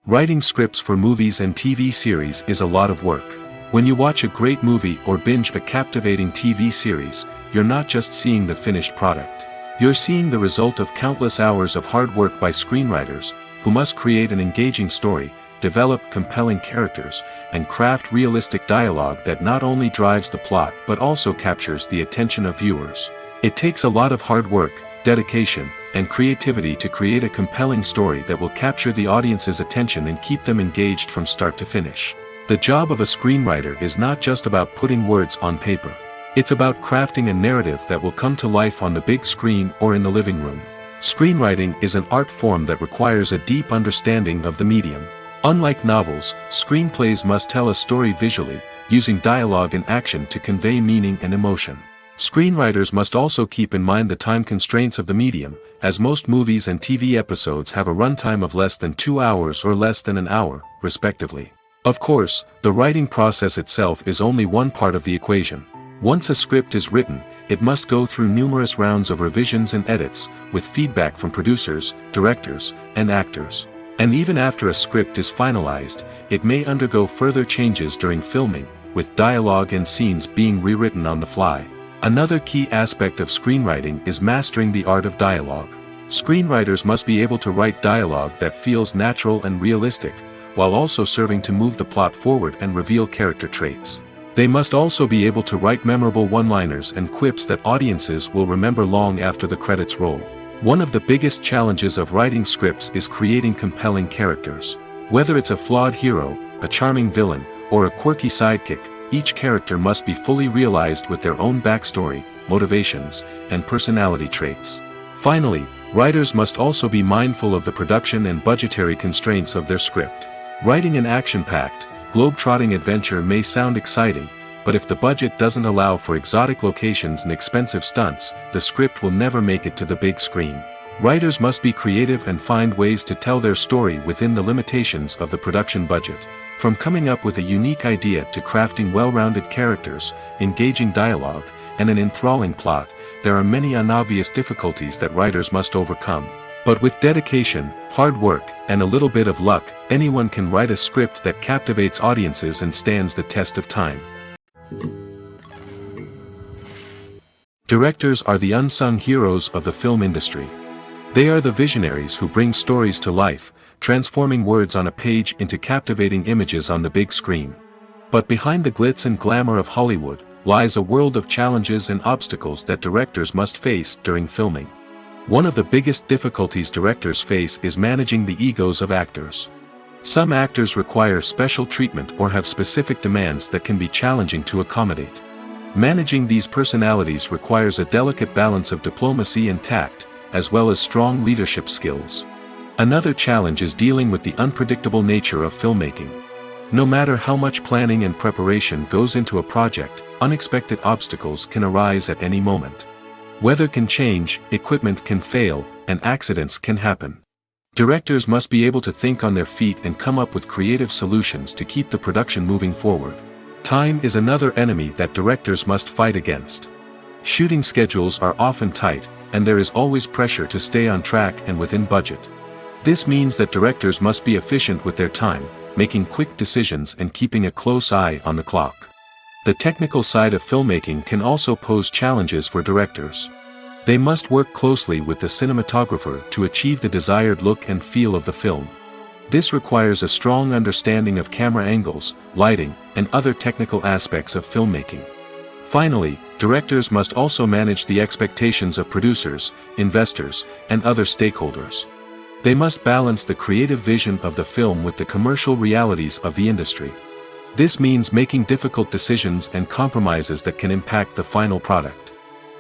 Writing scripts for movies and TV series is a lot of work. When you watch a great movie or binge a captivating TV series, you're not just seeing the finished product. You're seeing the result of countless hours of hard work by screenwriters, who must create an engaging story, develop compelling characters, and craft realistic dialogue that not only drives the plot but also captures the attention of viewers. It takes a lot of hard work, dedication, and creativity to create a compelling story that will capture the audience's attention and keep them engaged from start to finish. The job of a screenwriter is not just about putting words on paper. It's about crafting a narrative that will come to life on the big screen or in the living room. Screenwriting is an art form that requires a deep understanding of the medium. Unlike novels, screenplays must tell a story visually, using dialogue and action to convey meaning and emotion. Screenwriters must also keep in mind the time constraints of the medium, as most movies and TV episodes have a runtime of less than 2 hours or less than an hour, respectively. Of course, the writing process itself is only one part of the equation. Once a script is written, it must go through numerous rounds of revisions and edits, with feedback from producers, directors, and actors. And even after a script is finalized, it may undergo further changes during filming, with dialogue and scenes being rewritten on the fly. Another key aspect of screenwriting is mastering the art of dialogue. Screenwriters must be able to write dialogue that feels natural and realistic, while also serving to move the plot forward and reveal character traits. They must also be able to write memorable one-liners and quips that audiences will remember long after the credits roll. One of the biggest challenges of writing scripts is creating compelling characters. Whether it's a flawed hero, a charming villain, or a quirky sidekick, each character must be fully realized with their own backstory, motivations, and personality traits. Finally, writers must also be mindful of the production and budgetary constraints of their script. Writing an action-packed, globe-trotting adventure may sound exciting, but if the budget doesn't allow for exotic locations and expensive stunts, the script will never make it to the big screen. Writers must be creative and find ways to tell their story within the limitations of the production budget. From coming up with a unique idea to crafting well-rounded characters, engaging dialogue, and an enthralling plot, there are many unobvious difficulties that writers must overcome. But with dedication, hard work, and a little bit of luck, anyone can write a script that captivates audiences and stands the test of time. Directors are the unsung heroes of the film industry. They are the visionaries who bring stories to life, transforming words on a page into captivating images on the big screen. But behind the glitz and glamour of Hollywood, lies a world of challenges and obstacles that directors must face during filming. One of the biggest difficulties directors face is managing the egos of actors. Some actors require special treatment or have specific demands that can be challenging to accommodate. Managing these personalities requires a delicate balance of diplomacy and tact, as well as strong leadership skills. Another challenge is dealing with the unpredictable nature of filmmaking. No matter how much planning and preparation goes into a project, unexpected obstacles can arise at any moment. Weather can change, equipment can fail, and accidents can happen. Directors must be able to think on their feet and come up with creative solutions to keep the production moving forward. Time is another enemy that directors must fight against. Shooting schedules are often tight, and there is always pressure to stay on track and within budget. This means that directors must be efficient with their time, making quick decisions and keeping a close eye on the clock. The technical side of filmmaking can also pose challenges for directors. They must work closely with the cinematographer to achieve the desired look and feel of the film. This requires a strong understanding of camera angles, lighting, and other technical aspects of filmmaking. Finally, directors must also manage the expectations of producers, investors, and other stakeholders. They must balance the creative vision of the film with the commercial realities of the industry. This means making difficult decisions and compromises that can impact the final product.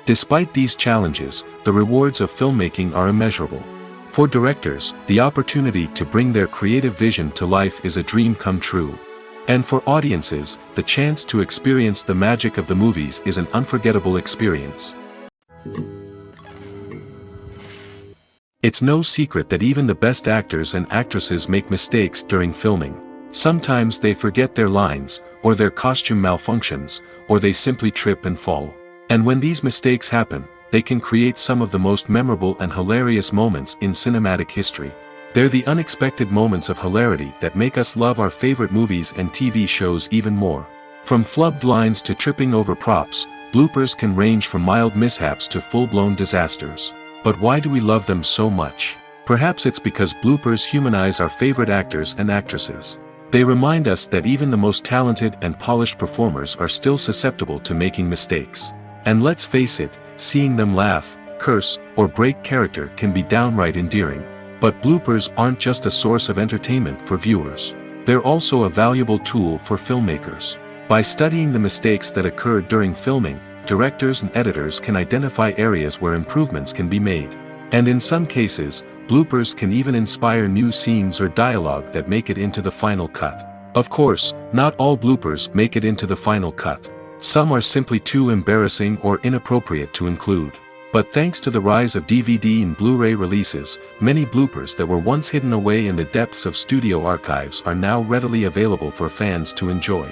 Despite these challenges, the rewards of filmmaking are immeasurable. For directors, the opportunity to bring their creative vision to life is a dream come true. And for audiences, the chance to experience the magic of the movies is an unforgettable experience. It's no secret that even the best actors and actresses make mistakes during filming. Sometimes they forget their lines, or their costume malfunctions, or they simply trip and fall. And when these mistakes happen, they can create some of the most memorable and hilarious moments in cinematic history. They're the unexpected moments of hilarity that make us love our favorite movies and TV shows even more. From flubbed lines to tripping over props, bloopers can range from mild mishaps to full-blown disasters. But why do we love them so much? Perhaps it's because bloopers humanize our favorite actors and actresses. They remind us that even the most talented and polished performers are still susceptible to making mistakes. And let's face it, seeing them laugh, curse, or break character can be downright endearing. But bloopers aren't just a source of entertainment for viewers. They're also a valuable tool for filmmakers. By studying the mistakes that occurred during filming, directors and editors can identify areas where improvements can be made. And in some cases, bloopers can even inspire new scenes or dialogue that make it into the final cut. Of course, not all bloopers make it into the final cut. Some are simply too embarrassing or inappropriate to include. But thanks to the rise of DVD and Blu-ray releases, many bloopers that were once hidden away in the depths of studio archives are now readily available for fans to enjoy.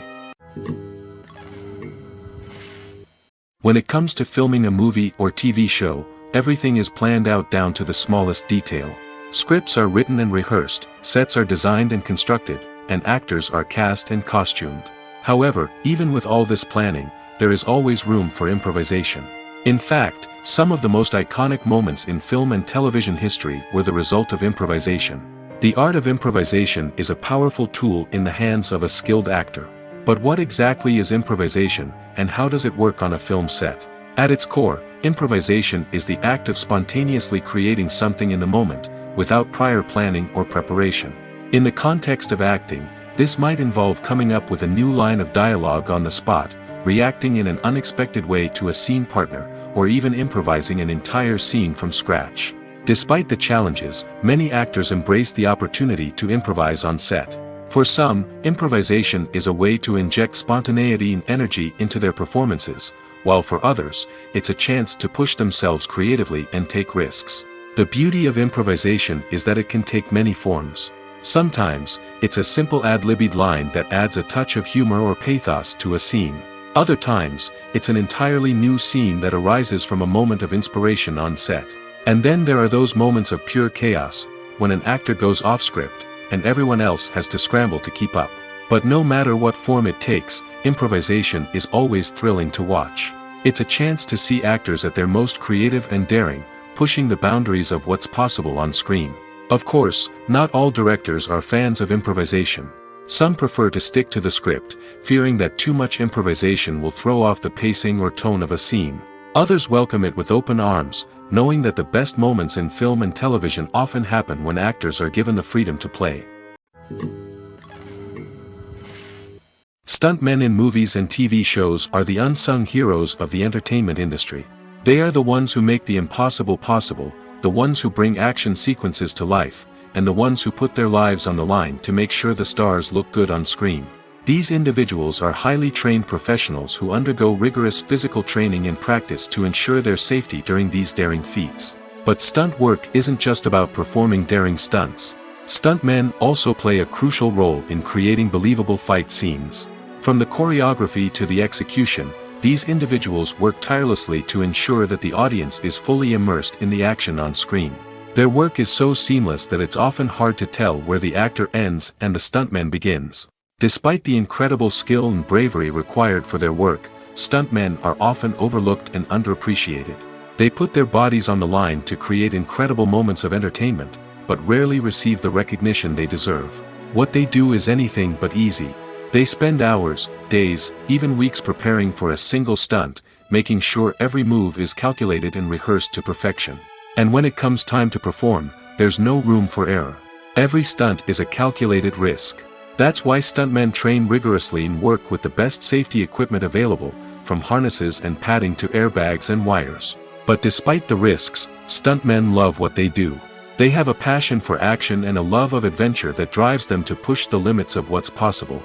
When it comes to filming a movie or TV show, everything is planned out down to the smallest detail. Scripts are written and rehearsed, sets are designed and constructed, and actors are cast and costumed. However, even with all this planning, there is always room for improvisation. In fact, some of the most iconic moments in film and television history were the result of improvisation. The art of improvisation is a powerful tool in the hands of a skilled actor. But what exactly is improvisation, and how does it work on a film set? At its core, improvisation is the act of spontaneously creating something in the moment, without prior planning or preparation. In the context of acting, this might involve coming up with a new line of dialogue on the spot, reacting in an unexpected way to a scene partner, or even improvising an entire scene from scratch. Despite the challenges, many actors embrace the opportunity to improvise on set. For some, improvisation is a way to inject spontaneity and energy into their performances, while for others, it's a chance to push themselves creatively and take risks. The beauty of improvisation is that it can take many forms. Sometimes, it's a simple ad-libbed line that adds a touch of humor or pathos to a scene. Other times, it's an entirely new scene that arises from a moment of inspiration on set. And then there are those moments of pure chaos, when an actor goes off script, and everyone else has to scramble to keep up. But no matter what form it takes, improvisation is always thrilling to watch. It's a chance to see actors at their most creative and daring, pushing the boundaries of what's possible on screen. Of course, not all directors are fans of improvisation. Some prefer to stick to the script, fearing that too much improvisation will throw off the pacing or tone of a scene. Others welcome it with open arms, knowing that the best moments in film and television often happen when actors are given the freedom to play. Stuntmen in movies and TV shows are the unsung heroes of the entertainment industry. They are the ones who make the impossible possible, the ones who bring action sequences to life, and the ones who put their lives on the line to make sure the stars look good on screen. These individuals are highly trained professionals who undergo rigorous physical training and practice to ensure their safety during these daring feats. But stunt work isn't just about performing daring stunts. Stuntmen also play a crucial role in creating believable fight scenes. From the choreography to the execution, these individuals work tirelessly to ensure that the audience is fully immersed in the action on screen. Their work is so seamless that it's often hard to tell where the actor ends and the stuntman begins. Despite the incredible skill and bravery required for their work, stuntmen are often overlooked and underappreciated. They put their bodies on the line to create incredible moments of entertainment, but rarely receive the recognition they deserve. What they do is anything but easy. They spend hours, days, even weeks preparing for a single stunt, making sure every move is calculated and rehearsed to perfection. And when it comes time to perform, there's no room for error. Every stunt is a calculated risk. That's why stuntmen train rigorously and work with the best safety equipment available, from harnesses and padding to airbags and wires. But despite the risks, stuntmen love what they do. They have a passion for action and a love of adventure that drives them to push the limits of what's possible.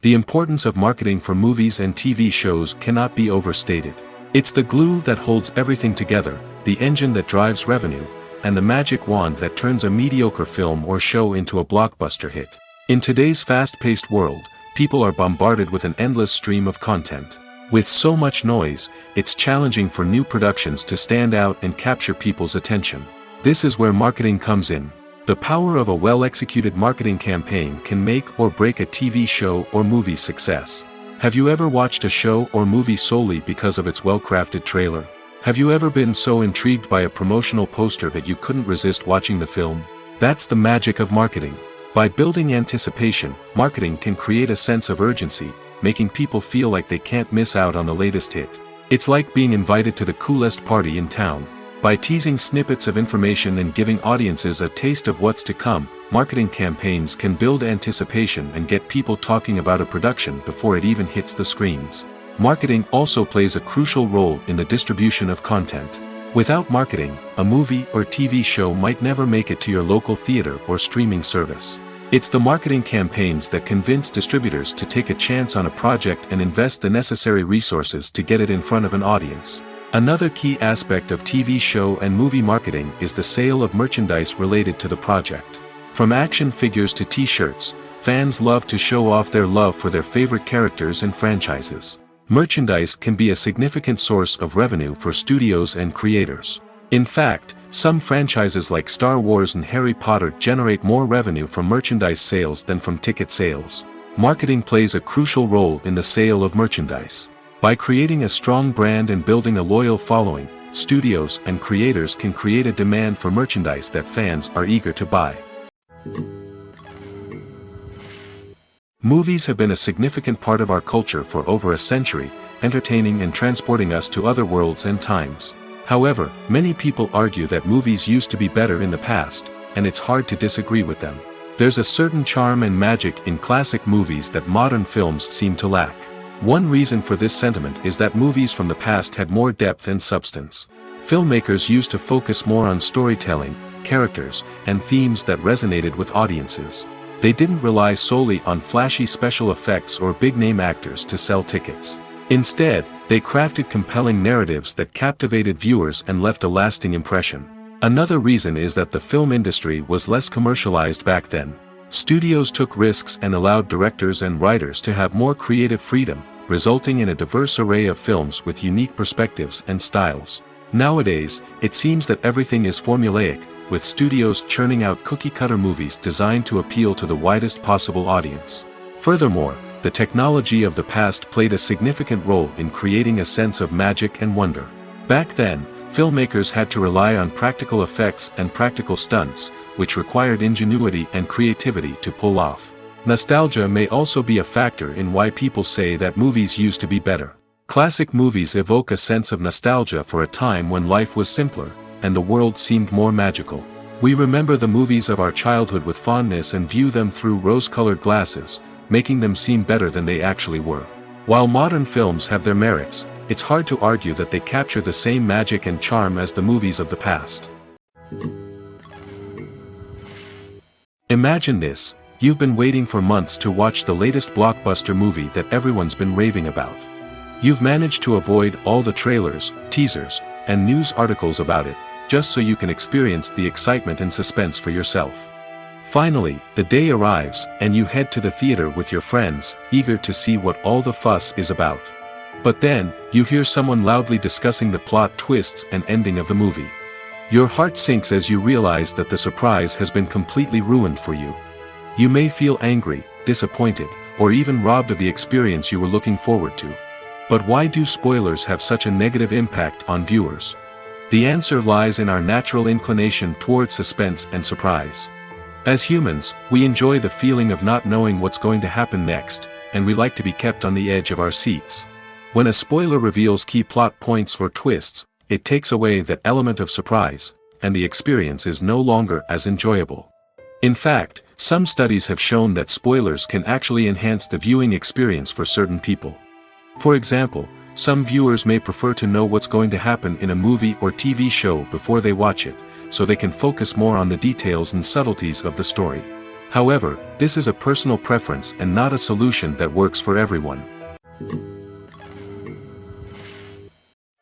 The importance of marketing for movies and TV shows cannot be overstated. It's the glue that holds everything together, the engine that drives revenue, and the magic wand that turns a mediocre film or show into a blockbuster hit. In today's fast-paced world, people are bombarded with an endless stream of content. With so much noise, it's challenging for new productions to stand out and capture people's attention. This is where marketing comes in. The power of a well-executed marketing campaign can make or break a TV show or movie's success. Have you ever watched a show or movie solely because of its well-crafted trailer? Have you ever been so intrigued by a promotional poster that you couldn't resist watching the film? That's the magic of marketing. By building anticipation, marketing can create a sense of urgency, making people feel like they can't miss out on the latest hit. It's like being invited to the coolest party in town. By teasing snippets of information and giving audiences a taste of what's to come, marketing campaigns can build anticipation and get people talking about a production before it even hits the screens. Marketing also plays a crucial role in the distribution of content. Without marketing, a movie or TV show might never make it to your local theater or streaming service. It's the marketing campaigns that convince distributors to take a chance on a project and invest the necessary resources to get it in front of an audience. Another key aspect of TV show and movie marketing is the sale of merchandise related to the project. From action figures to t-shirts, fans love to show off their love for their favorite characters and franchises. Merchandise can be a significant source of revenue for studios and creators. In fact, some franchises like Star Wars and Harry Potter generate more revenue from merchandise sales than from ticket sales. Marketing plays a crucial role in the sale of merchandise. By creating a strong brand and building a loyal following, studios and creators can create a demand for merchandise that fans are eager to buy. Movies have been a significant part of our culture for over a century, entertaining and transporting us to other worlds and times. However, many people argue that movies used to be better in the past, and it's hard to disagree with them. There's a certain charm and magic in classic movies that modern films seem to lack. One reason for this sentiment is that movies from the past had more depth and substance. Filmmakers used to focus more on storytelling, characters, and themes that resonated with audiences. They didn't rely solely on flashy special effects or big-name actors to sell tickets. Instead, they crafted compelling narratives that captivated viewers and left a lasting impression. Another reason is that the film industry was less commercialized back then. Studios took risks and allowed directors and writers to have more creative freedom, resulting in a diverse array of films with unique perspectives and styles. Nowadays, it seems that everything is formulaic, with studios churning out cookie-cutter movies designed to appeal to the widest possible audience. Furthermore, the technology of the past played a significant role in creating a sense of magic and wonder. Back then, filmmakers had to rely on practical effects and practical stunts, which required ingenuity and creativity to pull off. Nostalgia may also be a factor in why people say that movies used to be better. Classic movies evoke a sense of nostalgia for a time when life was simpler, and the world seemed more magical. We remember the movies of our childhood with fondness and view them through rose-colored glasses, making them seem better than they actually were. While modern films have their merits, it's hard to argue that they capture the same magic and charm as the movies of the past. Imagine this: you've been waiting for months to watch the latest blockbuster movie that everyone's been raving about. You've managed to avoid all the trailers, teasers, and news articles about it, just so you can experience the excitement and suspense for yourself. Finally, the day arrives, and you head to the theater with your friends, eager to see what all the fuss is about. But then, you hear someone loudly discussing the plot twists and ending of the movie. Your heart sinks as you realize that the surprise has been completely ruined for you. You may feel angry, disappointed, or even robbed of the experience you were looking forward to. But why do spoilers have such a negative impact on viewers? The answer lies in our natural inclination toward suspense and surprise. As humans, we enjoy the feeling of not knowing what's going to happen next, and we like to be kept on the edge of our seats. When a spoiler reveals key plot points or twists, it takes away that element of surprise, and the experience is no longer as enjoyable. In fact, some studies have shown that spoilers can actually enhance the viewing experience for certain people. For example, some viewers may prefer to know what's going to happen in a movie or TV show before they watch it, so they can focus more on the details and subtleties of the story. However, this is a personal preference and not a solution that works for everyone.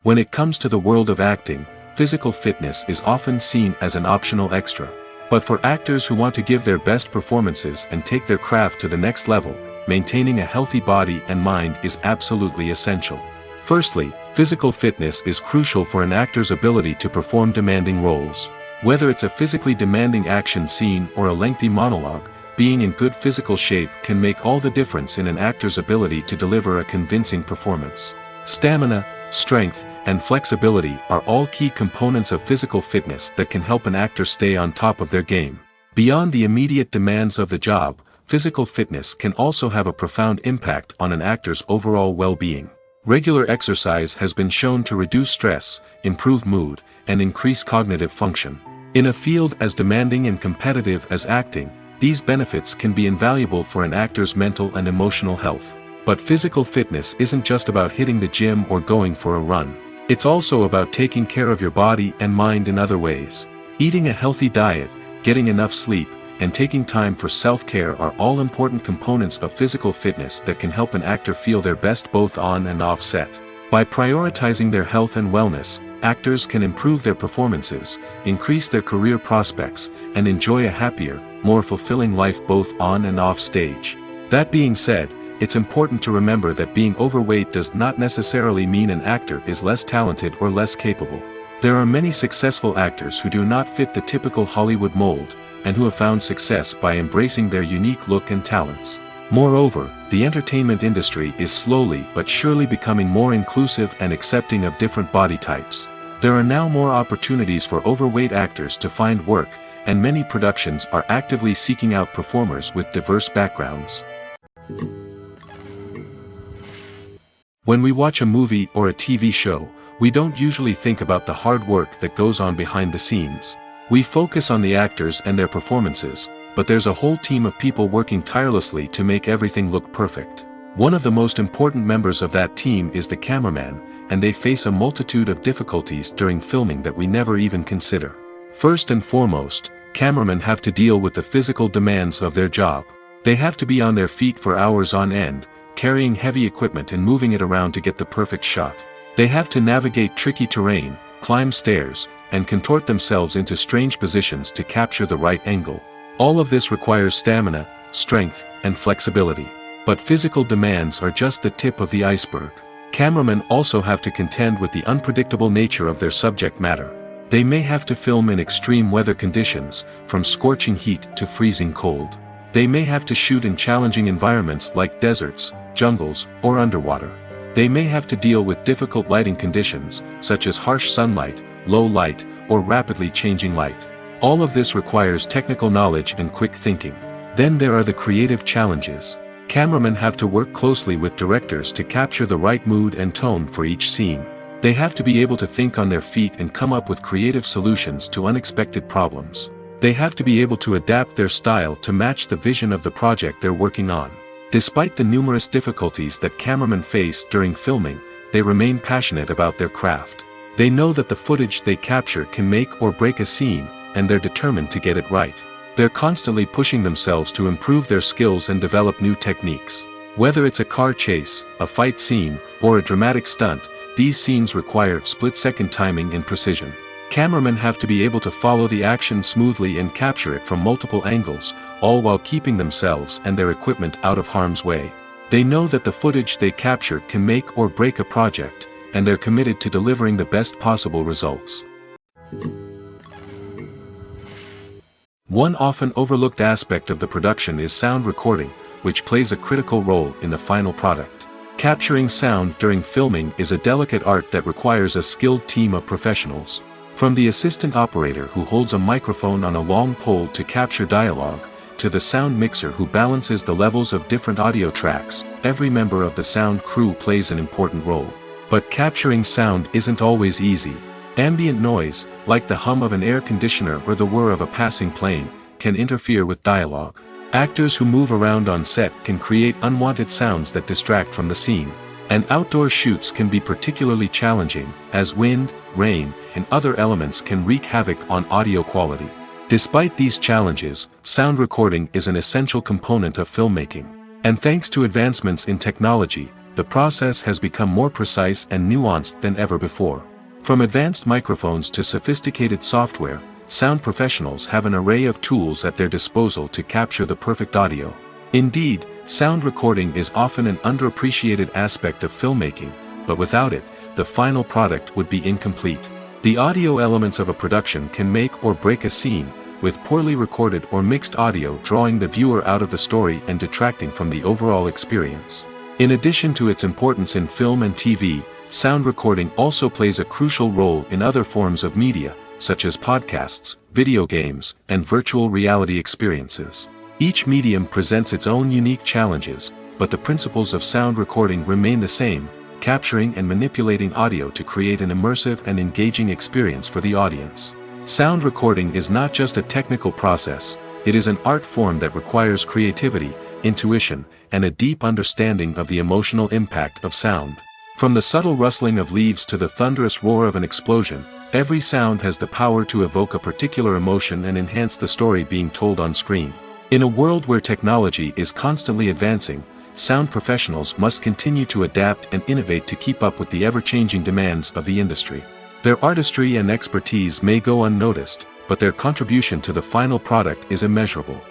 When it comes to the world of acting, physical fitness is often seen as an optional extra. But for actors who want to give their best performances and take their craft to the next level, maintaining a healthy body and mind is absolutely essential. Firstly, physical fitness is crucial for an actor's ability to perform demanding roles. Whether it's a physically demanding action scene or a lengthy monologue, being in good physical shape can make all the difference in an actor's ability to deliver a convincing performance. Stamina, strength, and flexibility are all key components of physical fitness that can help an actor stay on top of their game. Beyond the immediate demands of the job, physical fitness can also have a profound impact on an actor's overall well-being. Regular exercise has been shown to reduce stress, improve mood, and increase cognitive function. In a field as demanding and competitive as acting, these benefits can be invaluable for an actor's mental and emotional health. But physical fitness isn't just about hitting the gym or going for a run. It's also about taking care of your body and mind in other ways. Eating a healthy diet, getting enough sleep, and taking time for self-care are all important components of physical fitness that can help an actor feel their best both on and off set. By prioritizing their health and wellness, actors can improve their performances, increase their career prospects, and enjoy a happier, more fulfilling life both on and off stage. That being said, it's important to remember that being overweight does not necessarily mean an actor is less talented or less capable. There are many successful actors who do not fit the typical Hollywood mold, and who have found success by embracing their unique look and talents. Moreover, the entertainment industry is slowly but surely becoming more inclusive and accepting of different body types. There are now more opportunities for overweight actors to find work, and many productions are actively seeking out performers with diverse backgrounds. When we watch a movie or a TV show, we don't usually think about the hard work that goes on behind the scenes. We focus on the actors and their performances, but there's a whole team of people working tirelessly to make everything look perfect. One of the most important members of that team is the cameraman, and they face a multitude of difficulties during filming that we never even consider. First and foremost, cameramen have to deal with the physical demands of their job. They have to be on their feet for hours on end, carrying heavy equipment and moving it around to get the perfect shot. They have to navigate tricky terrain, climb stairs, and contort themselves into strange positions to capture the right angle. All of this requires stamina, strength, and flexibility. But physical demands are just the tip of the iceberg. Cameramen also have to contend with the unpredictable nature of their subject matter. They may have to film in extreme weather conditions, from scorching heat to freezing cold. They may have to shoot in challenging environments like deserts, jungles, or underwater. They may have to deal with difficult lighting conditions, such as harsh sunlight, low light, or rapidly changing light. All of this requires technical knowledge and quick thinking. Then there are the creative challenges. Cameramen have to work closely with directors to capture the right mood and tone for each scene. They have to be able to think on their feet and come up with creative solutions to unexpected problems. They have to be able to adapt their style to match the vision of the project they're working on. Despite the numerous difficulties that cameramen face during filming, they remain passionate about their craft. They know that the footage they capture can make or break a scene, and they're determined to get it right. They're constantly pushing themselves to improve their skills and develop new techniques. Whether it's a car chase, a fight scene, or a dramatic stunt, these scenes require split-second timing and precision. Cameramen have to be able to follow the action smoothly and capture it from multiple angles, all while keeping themselves and their equipment out of harm's way. They know that the footage they capture can make or break a project, and they're committed to delivering the best possible results. One often overlooked aspect of the production is sound recording, which plays a critical role in the final product. Capturing sound during filming is a delicate art that requires a skilled team of professionals. From the assistant operator who holds a microphone on a long pole to capture dialogue, to the sound mixer who balances the levels of different audio tracks, every member of the sound crew plays an important role. But capturing sound isn't always easy. Ambient noise, like the hum of an air conditioner or the whir of a passing plane, can interfere with dialogue. Actors who move around on set can create unwanted sounds that distract from the scene. And outdoor shoots can be particularly challenging, as wind, rain, and other elements can wreak havoc on audio quality. Despite these challenges, sound recording is an essential component of filmmaking. And thanks to advancements in technology, the process has become more precise and nuanced than ever before. From advanced microphones to sophisticated software, sound professionals have an array of tools at their disposal to capture the perfect audio. Indeed, sound recording is often an underappreciated aspect of filmmaking, but without it, the final product would be incomplete. The audio elements of a production can make or break a scene, with poorly recorded or mixed audio drawing the viewer out of the story and detracting from the overall experience. In addition to its importance in film and TV, sound recording also plays a crucial role in other forms of media, such as podcasts, video games, and virtual reality experiences. Each medium presents its own unique challenges, but the principles of sound recording remain the same, capturing and manipulating audio to create an immersive and engaging experience for the audience. Sound recording is not just a technical process, it is an art form that requires creativity, intuition, and a deep understanding of the emotional impact of sound. From the subtle rustling of leaves to the thunderous roar of an explosion, every sound has the power to evoke a particular emotion and enhance the story being told on screen. In a world where technology is constantly advancing, sound professionals must continue to adapt and innovate to keep up with the ever-changing demands of the industry. Their artistry and expertise may go unnoticed, but their contribution to the final product is immeasurable.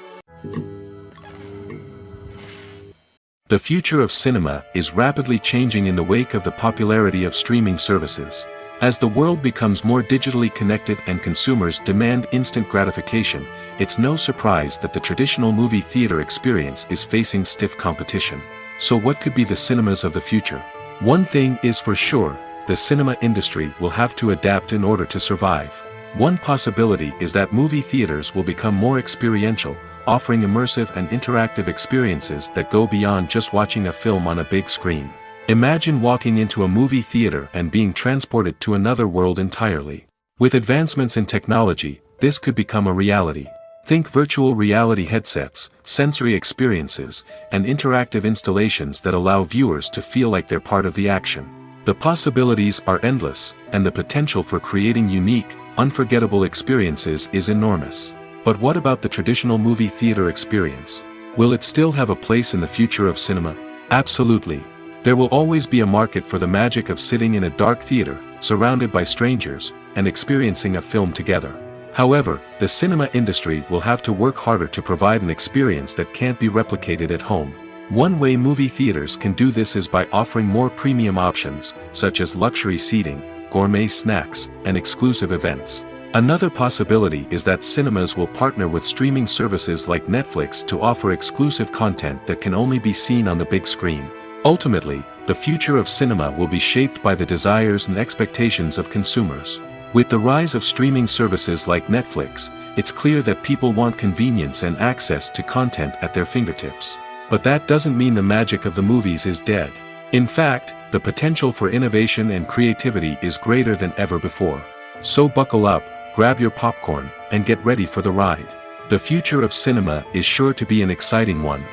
The future of cinema is rapidly changing in the wake of the popularity of streaming services. As the world becomes more digitally connected and consumers demand instant gratification, it's no surprise that the traditional movie theater experience is facing stiff competition. So what could be the cinemas of the future? One thing is for sure, the cinema industry will have to adapt in order to survive. One possibility is that movie theaters will become more experiential, offering immersive and interactive experiences that go beyond just watching a film on a big screen. Imagine walking into a movie theater and being transported to another world entirely. With advancements in technology, this could become a reality. Think virtual reality headsets, sensory experiences, and interactive installations that allow viewers to feel like they're part of the action. The possibilities are endless, and the potential for creating unique, unforgettable experiences is enormous. But what about the traditional movie theater experience? Will it still have a place in the future of cinema? Absolutely. There will always be a market for the magic of sitting in a dark theater, surrounded by strangers, and experiencing a film together. However, the cinema industry will have to work harder to provide an experience that can't be replicated at home. One way movie theaters can do this is by offering more premium options, such as luxury seating, gourmet snacks, and exclusive events. Another possibility is that cinemas will partner with streaming services like Netflix to offer exclusive content that can only be seen on the big screen. Ultimately, the future of cinema will be shaped by the desires and expectations of consumers. With the rise of streaming services like Netflix, it's clear that people want convenience and access to content at their fingertips. But that doesn't mean the magic of the movies is dead. In fact, the potential for innovation and creativity is greater than ever before. So buckle up, grab your popcorn, and get ready for the ride. The future of cinema is sure to be an exciting one.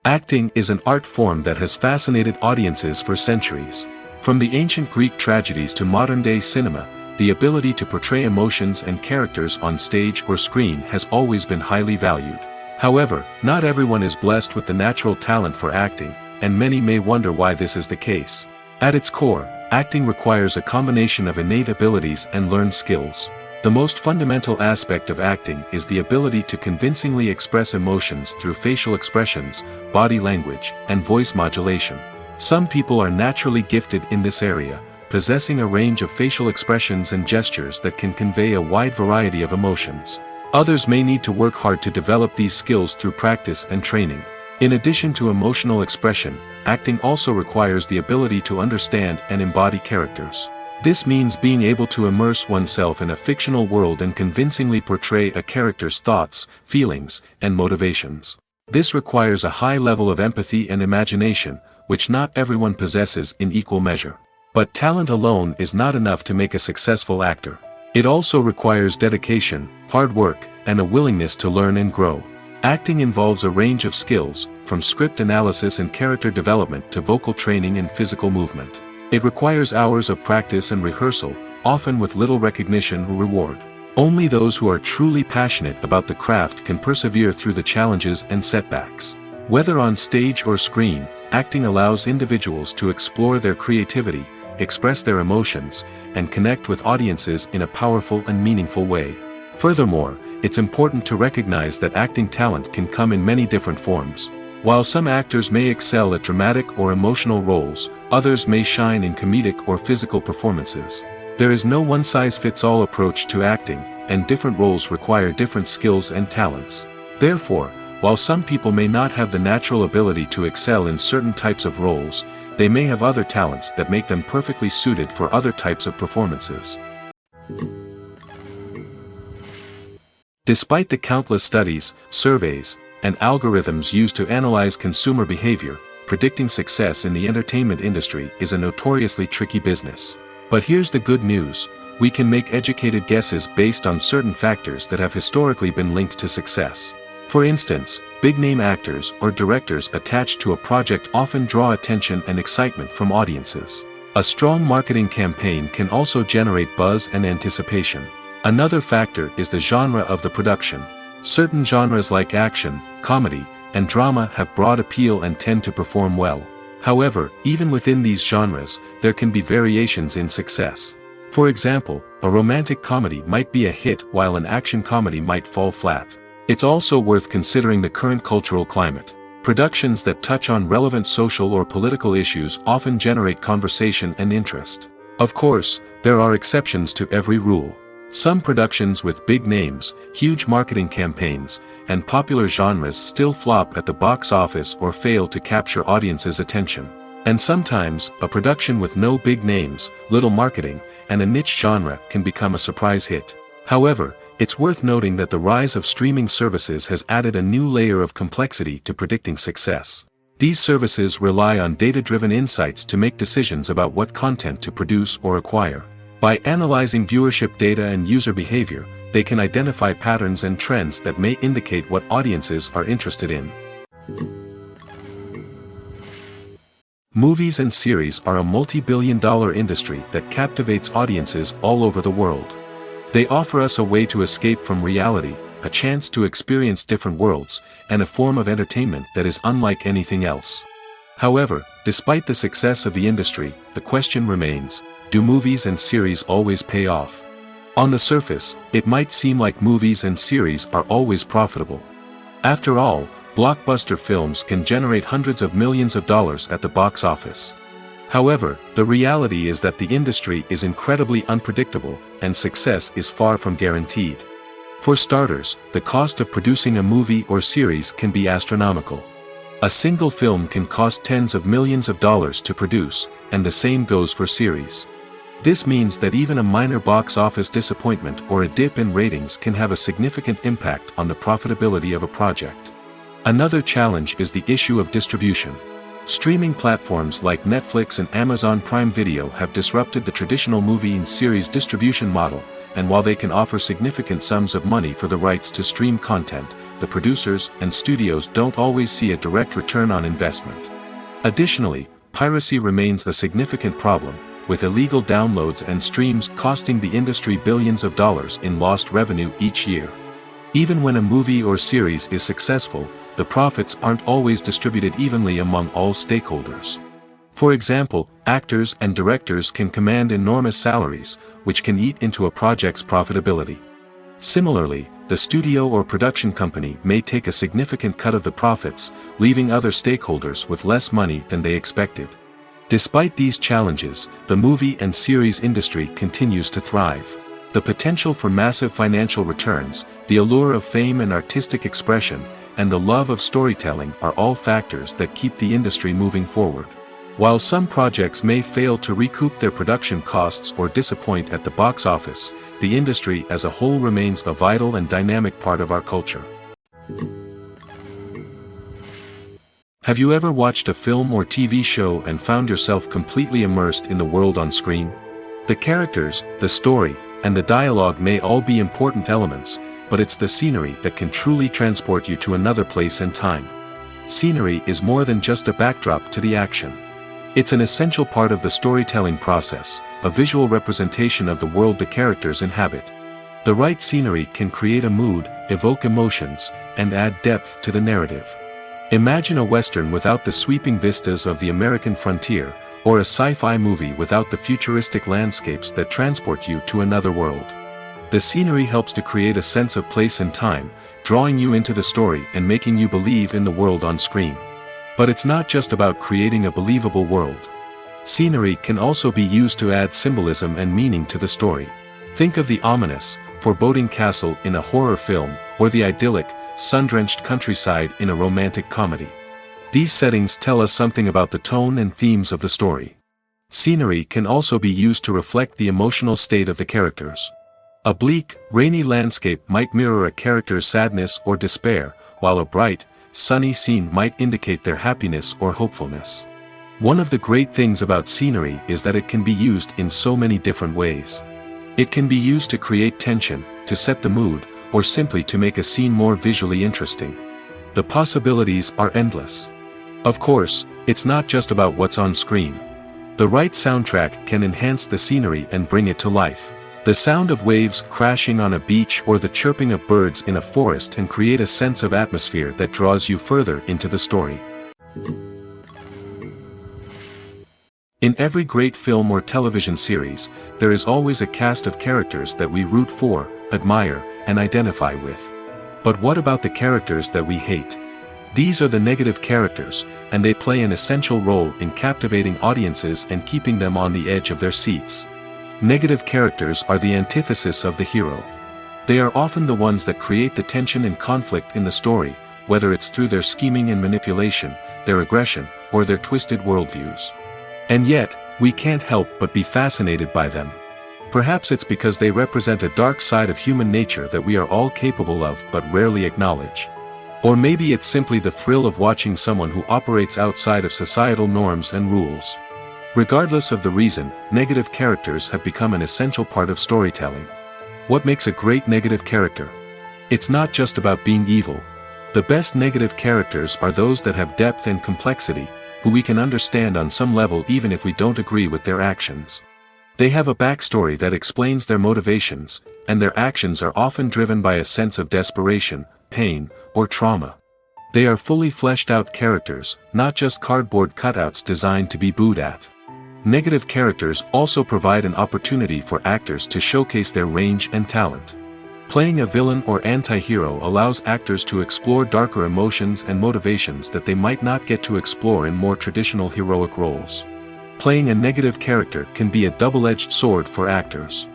Acting is an art form that has fascinated audiences for centuries. From the ancient Greek tragedies to modern-day cinema, the ability to portray emotions and characters on stage or screen has always been highly valued. However, not everyone is blessed with the natural talent for acting, and many may wonder why this is the case. At its core, acting requires a combination of innate abilities and learned skills. The most fundamental aspect of acting is the ability to convincingly express emotions through facial expressions, body language, and voice modulation. Some people are naturally gifted in this area, possessing a range of facial expressions and gestures that can convey a wide variety of emotions. Others may need to work hard to develop these skills through practice and training. In addition to emotional expression, acting also requires the ability to understand and embody characters. This means being able to immerse oneself in a fictional world and convincingly portray a character's thoughts, feelings, and motivations. This requires a high level of empathy and imagination, which not everyone possesses in equal measure. But talent alone is not enough to make a successful actor. It also requires dedication, hard work, and a willingness to learn and grow. Acting involves a range of skills, from script analysis and character development to vocal training and physical movement. It requires hours of practice and rehearsal, often with little recognition or reward. Only those who are truly passionate about the craft can persevere through the challenges and setbacks. Whether on stage or screen, acting allows individuals to explore their creativity, express their emotions, and connect with audiences in a powerful and meaningful way. Furthermore, it's important to recognize that acting talent can come in many different forms. While some actors may excel at dramatic or emotional roles, others may shine in comedic or physical performances. There is no one-size-fits-all approach to acting, and different roles require different skills and talents. Therefore, while some people may not have the natural ability to excel in certain types of roles, they may have other talents that make them perfectly suited for other types of performances. Despite the countless studies, surveys, and algorithms used to analyze consumer behavior, predicting success in the entertainment industry is a notoriously tricky business. But here's the good news: we can make educated guesses based on certain factors that have historically been linked to success. For instance, big-name actors or directors attached to a project often draw attention and excitement from audiences. A strong marketing campaign can also generate buzz and anticipation. Another factor is the genre of the production. Certain genres like action, comedy, and drama have broad appeal and tend to perform well. However, even within these genres, there can be variations in success. For example, a romantic comedy might be a hit while an action comedy might fall flat. It's also worth considering the current cultural climate. Productions that touch on relevant social or political issues often generate conversation and interest. Of course, there are exceptions to every rule. Some productions with big names, huge marketing campaigns, and popular genres still flop at the box office or fail to capture audiences' attention. And sometimes, a production with no big names, little marketing, and a niche genre can become a surprise hit. However, it's worth noting that the rise of streaming services has added a new layer of complexity to predicting success. These services rely on data-driven insights to make decisions about what content to produce or acquire. By analyzing viewership data and user behavior, they can identify patterns and trends that may indicate what audiences are interested in. Movies and series are a multi-billion-dollar industry that captivates audiences all over the world. They offer us a way to escape from reality, a chance to experience different worlds, and a form of entertainment that is unlike anything else. However, despite the success of the industry, the question remains: do movies and series always pay off? On the surface, it might seem like movies and series are always profitable. After all, blockbuster films can generate hundreds of millions of dollars at the box office. However, the reality is that the industry is incredibly unpredictable, and success is far from guaranteed. For starters, the cost of producing a movie or series can be astronomical. A single film can cost tens of millions of dollars to produce, and the same goes for series. This means that even a minor box office disappointment or a dip in ratings can have a significant impact on the profitability of a project. Another challenge is the issue of distribution. Streaming platforms like Netflix and Amazon Prime Video have disrupted the traditional movie and series distribution model, and while they can offer significant sums of money for the rights to stream content, the producers and studios don't always see a direct return on investment. Additionally, piracy remains a significant problem, with illegal downloads and streams costing the industry billions of dollars in lost revenue each year. Even when a movie or series is successful, the profits aren't always distributed evenly among all stakeholders. For example, actors and directors can command enormous salaries, which can eat into a project's profitability. Similarly, the studio or production company may take a significant cut of the profits, leaving other stakeholders with less money than they expected. Despite these challenges, the movie and series industry continues to thrive. The potential for massive financial returns, the allure of fame and artistic expression, and the love of storytelling are all factors that keep the industry moving forward. While some projects may fail to recoup their production costs or disappoint at the box office, the industry as a whole remains a vital and dynamic part of our culture. Have you ever watched a film or TV show and found yourself completely immersed in the world on screen? The characters, the story, and the dialogue may all be important elements, but it's the scenery that can truly transport you to another place and time. Scenery is more than just a backdrop to the action. It's an essential part of the storytelling process, a visual representation of the world the characters inhabit. The right scenery can create a mood, evoke emotions, and add depth to the narrative. Imagine a Western without the sweeping vistas of the American frontier, or a sci-fi movie without the futuristic landscapes that transport you to another world. The scenery helps to create a sense of place and time, drawing you into the story and making you believe in the world on screen. But it's not just about creating a believable world. Scenery can also be used to add symbolism and meaning to the story. Think of the ominous, foreboding castle in a horror film, or the idyllic, sun-drenched countryside in a romantic comedy. These settings tell us something about the tone and themes of the story. Scenery can also be used to reflect the emotional state of the characters. A bleak, rainy landscape might mirror a character's sadness or despair, while a bright, sunny scene might indicate their happiness or hopefulness. One of the great things about scenery is that it can be used in so many different ways. It can be used to create tension, to set the mood, or simply to make a scene more visually interesting. The possibilities are endless. Of course, it's not just about what's on screen. The right soundtrack can enhance the scenery and bring it to life. The sound of waves crashing on a beach or the chirping of birds in a forest can create a sense of atmosphere that draws you further into the story. In every great film or television series, there is always a cast of characters that we root for, admire, and identify with. But what about the characters that we hate? These are the negative characters, and they play an essential role in captivating audiences and keeping them on the edge of their seats. Negative characters are the antithesis of the hero. They are often the ones that create the tension and conflict in the story, whether it's through their scheming and manipulation, their aggression, or their twisted worldviews. And yet, we can't help but be fascinated by them. Perhaps it's because they represent a dark side of human nature that we are all capable of but rarely acknowledge. Or maybe it's simply the thrill of watching someone who operates outside of societal norms and rules. Regardless of the reason, negative characters have become an essential part of storytelling. What makes a great negative character? It's not just about being evil. The best negative characters are those that have depth and complexity, who we can understand on some level even if we don't agree with their actions. They have a backstory that explains their motivations, and their actions are often driven by a sense of desperation, pain, or trauma. They are fully fleshed out characters, not just cardboard cutouts designed to be booed at. Negative characters also provide an opportunity for actors to showcase their range and talent. Playing a villain or anti-hero allows actors to explore darker emotions and motivations that they might not get to explore in more traditional heroic roles. Playing a negative character can be a double-edged sword for actors.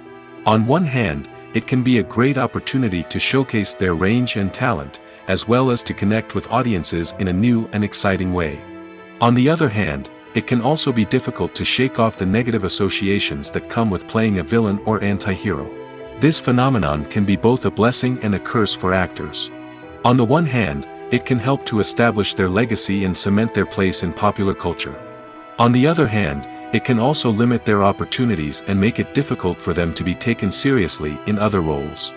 On one hand, it can be a great opportunity to showcase their range and talent, as well as to connect with audiences in a new and exciting way. On the other hand, it can also be difficult to shake off the negative associations that come with playing a villain or anti-hero. This phenomenon can be both a blessing and a curse for actors. On the one hand, it can help to establish their legacy and cement their place in popular culture. On the other hand, it can also limit their opportunities and make it difficult for them to be taken seriously in other roles.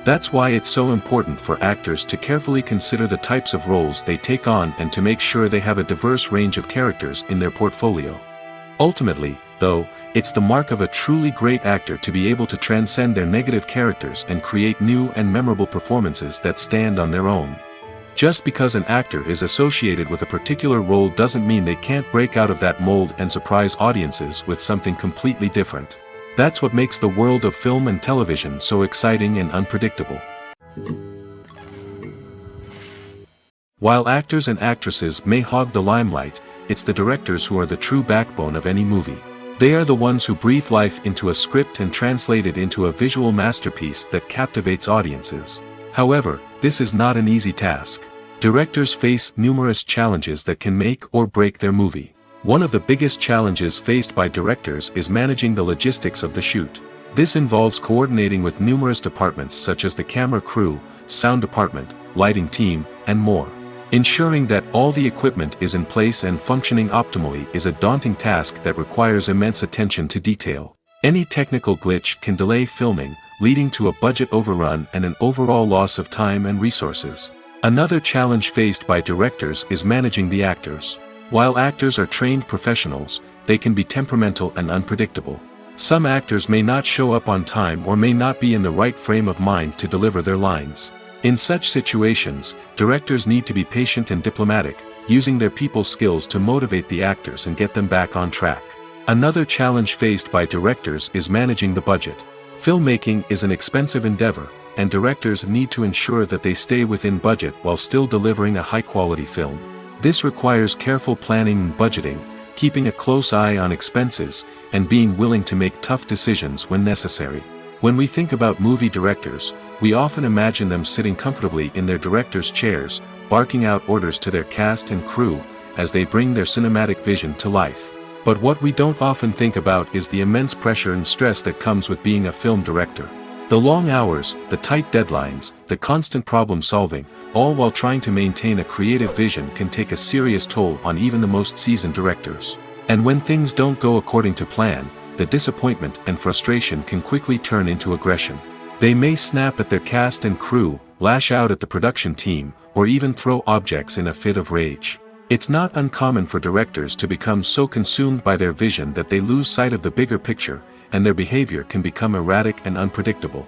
That's why it's so important for actors to carefully consider the types of roles they take on and to make sure they have a diverse range of characters in their portfolio. Ultimately, though, it's the mark of a truly great actor to be able to transcend their negative characters and create new and memorable performances that stand on their own. Just because an actor is associated with a particular role doesn't mean they can't break out of that mold and surprise audiences with something completely different. That's what makes the world of film and television so exciting and unpredictable. While actors and actresses may hog the limelight, it's the directors who are the true backbone of any movie. They are the ones who breathe life into a script and translate it into a visual masterpiece that captivates audiences. However, this is not an easy task. Directors face numerous challenges that can make or break their movie. One of the biggest challenges faced by directors is managing the logistics of the shoot. This involves coordinating with numerous departments such as the camera crew, sound department, lighting team, and more. Ensuring that all the equipment is in place and functioning optimally is a daunting task that requires immense attention to detail. Any technical glitch can delay filming, leading to a budget overrun and an overall loss of time and resources. Another challenge faced by directors is managing the actors. While actors are trained professionals, they can be temperamental and unpredictable. Some actors may not show up on time or may not be in the right frame of mind to deliver their lines. In such situations, directors need to be patient and diplomatic, using their people skills to motivate the actors and get them back on track. Another challenge faced by directors is managing the budget. Filmmaking is an expensive endeavor, and directors need to ensure that they stay within budget while still delivering a high-quality film. This requires careful planning and budgeting, keeping a close eye on expenses, and being willing to make tough decisions when necessary. When we think about movie directors, we often imagine them sitting comfortably in their director's chairs, barking out orders to their cast and crew, as they bring their cinematic vision to life. But what we don't often think about is the immense pressure and stress that comes with being a film director. The long hours, the tight deadlines, the constant problem solving, all while trying to maintain a creative vision can take a serious toll on even the most seasoned directors. And when things don't go according to plan, the disappointment and frustration can quickly turn into aggression. They may snap at their cast and crew, lash out at the production team, or even throw objects in a fit of rage. It's not uncommon for directors to become so consumed by their vision that they lose sight of the bigger picture, and their behavior can become erratic and unpredictable.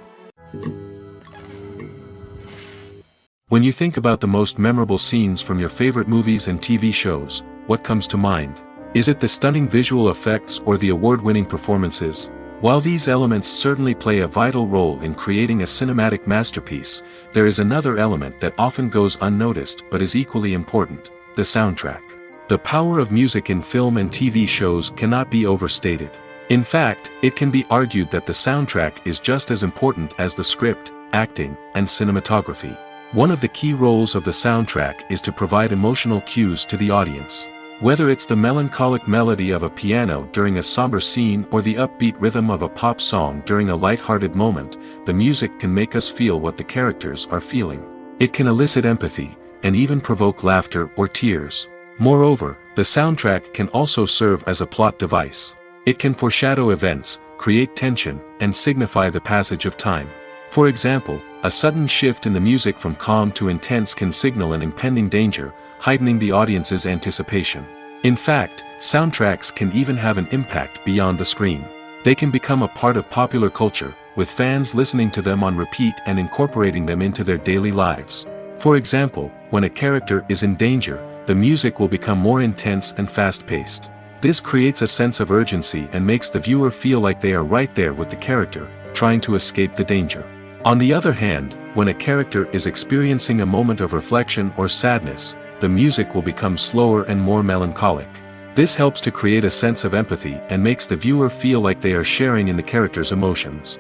When you think about the most memorable scenes from your favorite movies and TV shows, what comes to mind? Is it the stunning visual effects or the award-winning performances? While these elements certainly play a vital role in creating a cinematic masterpiece, there is another element that often goes unnoticed but is equally important: the soundtrack. The power of music in film and TV shows cannot be overstated. In fact, it can be argued that the soundtrack is just as important as the script, acting, and cinematography. One of the key roles of the soundtrack is to provide emotional cues to the audience. Whether it's the melancholic melody of a piano during a somber scene or the upbeat rhythm of a pop song during a light-hearted moment, the music can make us feel what the characters are feeling. It can elicit empathy, and even provoke laughter or tears. Moreover, the soundtrack can also serve as a plot device. It can foreshadow events, create tension, and signify the passage of time. For example, a sudden shift in the music from calm to intense can signal an impending danger, heightening the audience's anticipation. In fact, soundtracks can even have an impact beyond the screen. They can become a part of popular culture, with fans listening to them on repeat and incorporating them into their daily lives. For example, when a character is in danger, the music will become more intense and fast-paced. This creates a sense of urgency and makes the viewer feel like they are right there with the character, trying to escape the danger. On the other hand, when a character is experiencing a moment of reflection or sadness, the music will become slower and more melancholic. This helps to create a sense of empathy and makes the viewer feel like they are sharing in the character's emotions.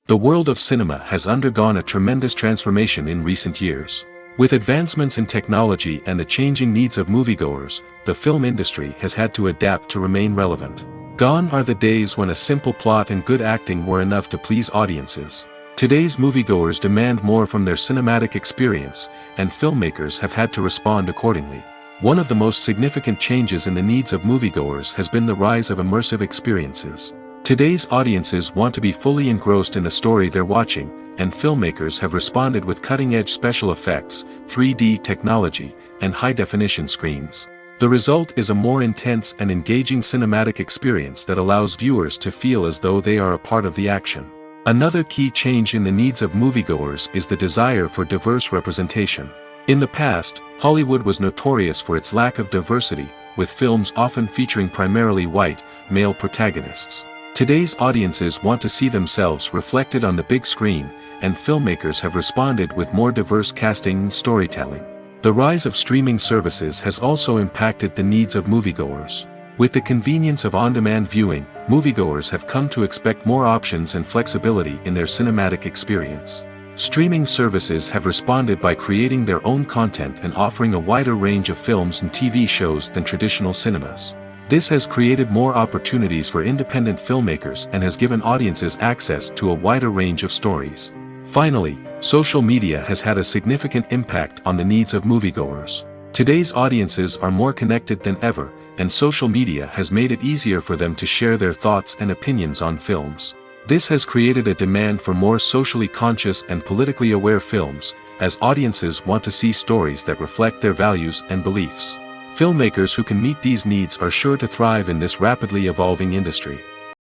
The world of cinema has undergone a tremendous transformation in recent years. With advancements in technology and the changing needs of moviegoers, the film industry has had to adapt to remain relevant. Gone are the days when a simple plot and good acting were enough to please audiences. Today's moviegoers demand more from their cinematic experience, and filmmakers have had to respond accordingly. One of the most significant changes in the needs of moviegoers has been the rise of immersive experiences. Today's audiences want to be fully engrossed in the story they're watching, and filmmakers have responded with cutting-edge special effects, 3D technology, and high-definition screens. The result is a more intense and engaging cinematic experience that allows viewers to feel as though they are a part of the action. Another key change in the needs of moviegoers is the desire for diverse representation. In the past, Hollywood was notorious for its lack of diversity, with films often featuring primarily white, male protagonists. Today's audiences want to see themselves reflected on the big screen, and filmmakers have responded with more diverse casting and storytelling. The rise of streaming services has also impacted the needs of moviegoers. With the convenience of on-demand viewing, moviegoers have come to expect more options and flexibility in their cinematic experience. Streaming services have responded by creating their own content and offering a wider range of films and TV shows than traditional cinemas. This has created more opportunities for independent filmmakers and has given audiences access to a wider range of stories. Finally, social media has had a significant impact on the needs of moviegoers. Today's audiences are more connected than ever, and social media has made it easier for them to share their thoughts and opinions on films. This has created a demand for more socially conscious and politically aware films, as audiences want to see stories that reflect their values and beliefs. Filmmakers who can meet these needs are sure to thrive in this rapidly evolving industry.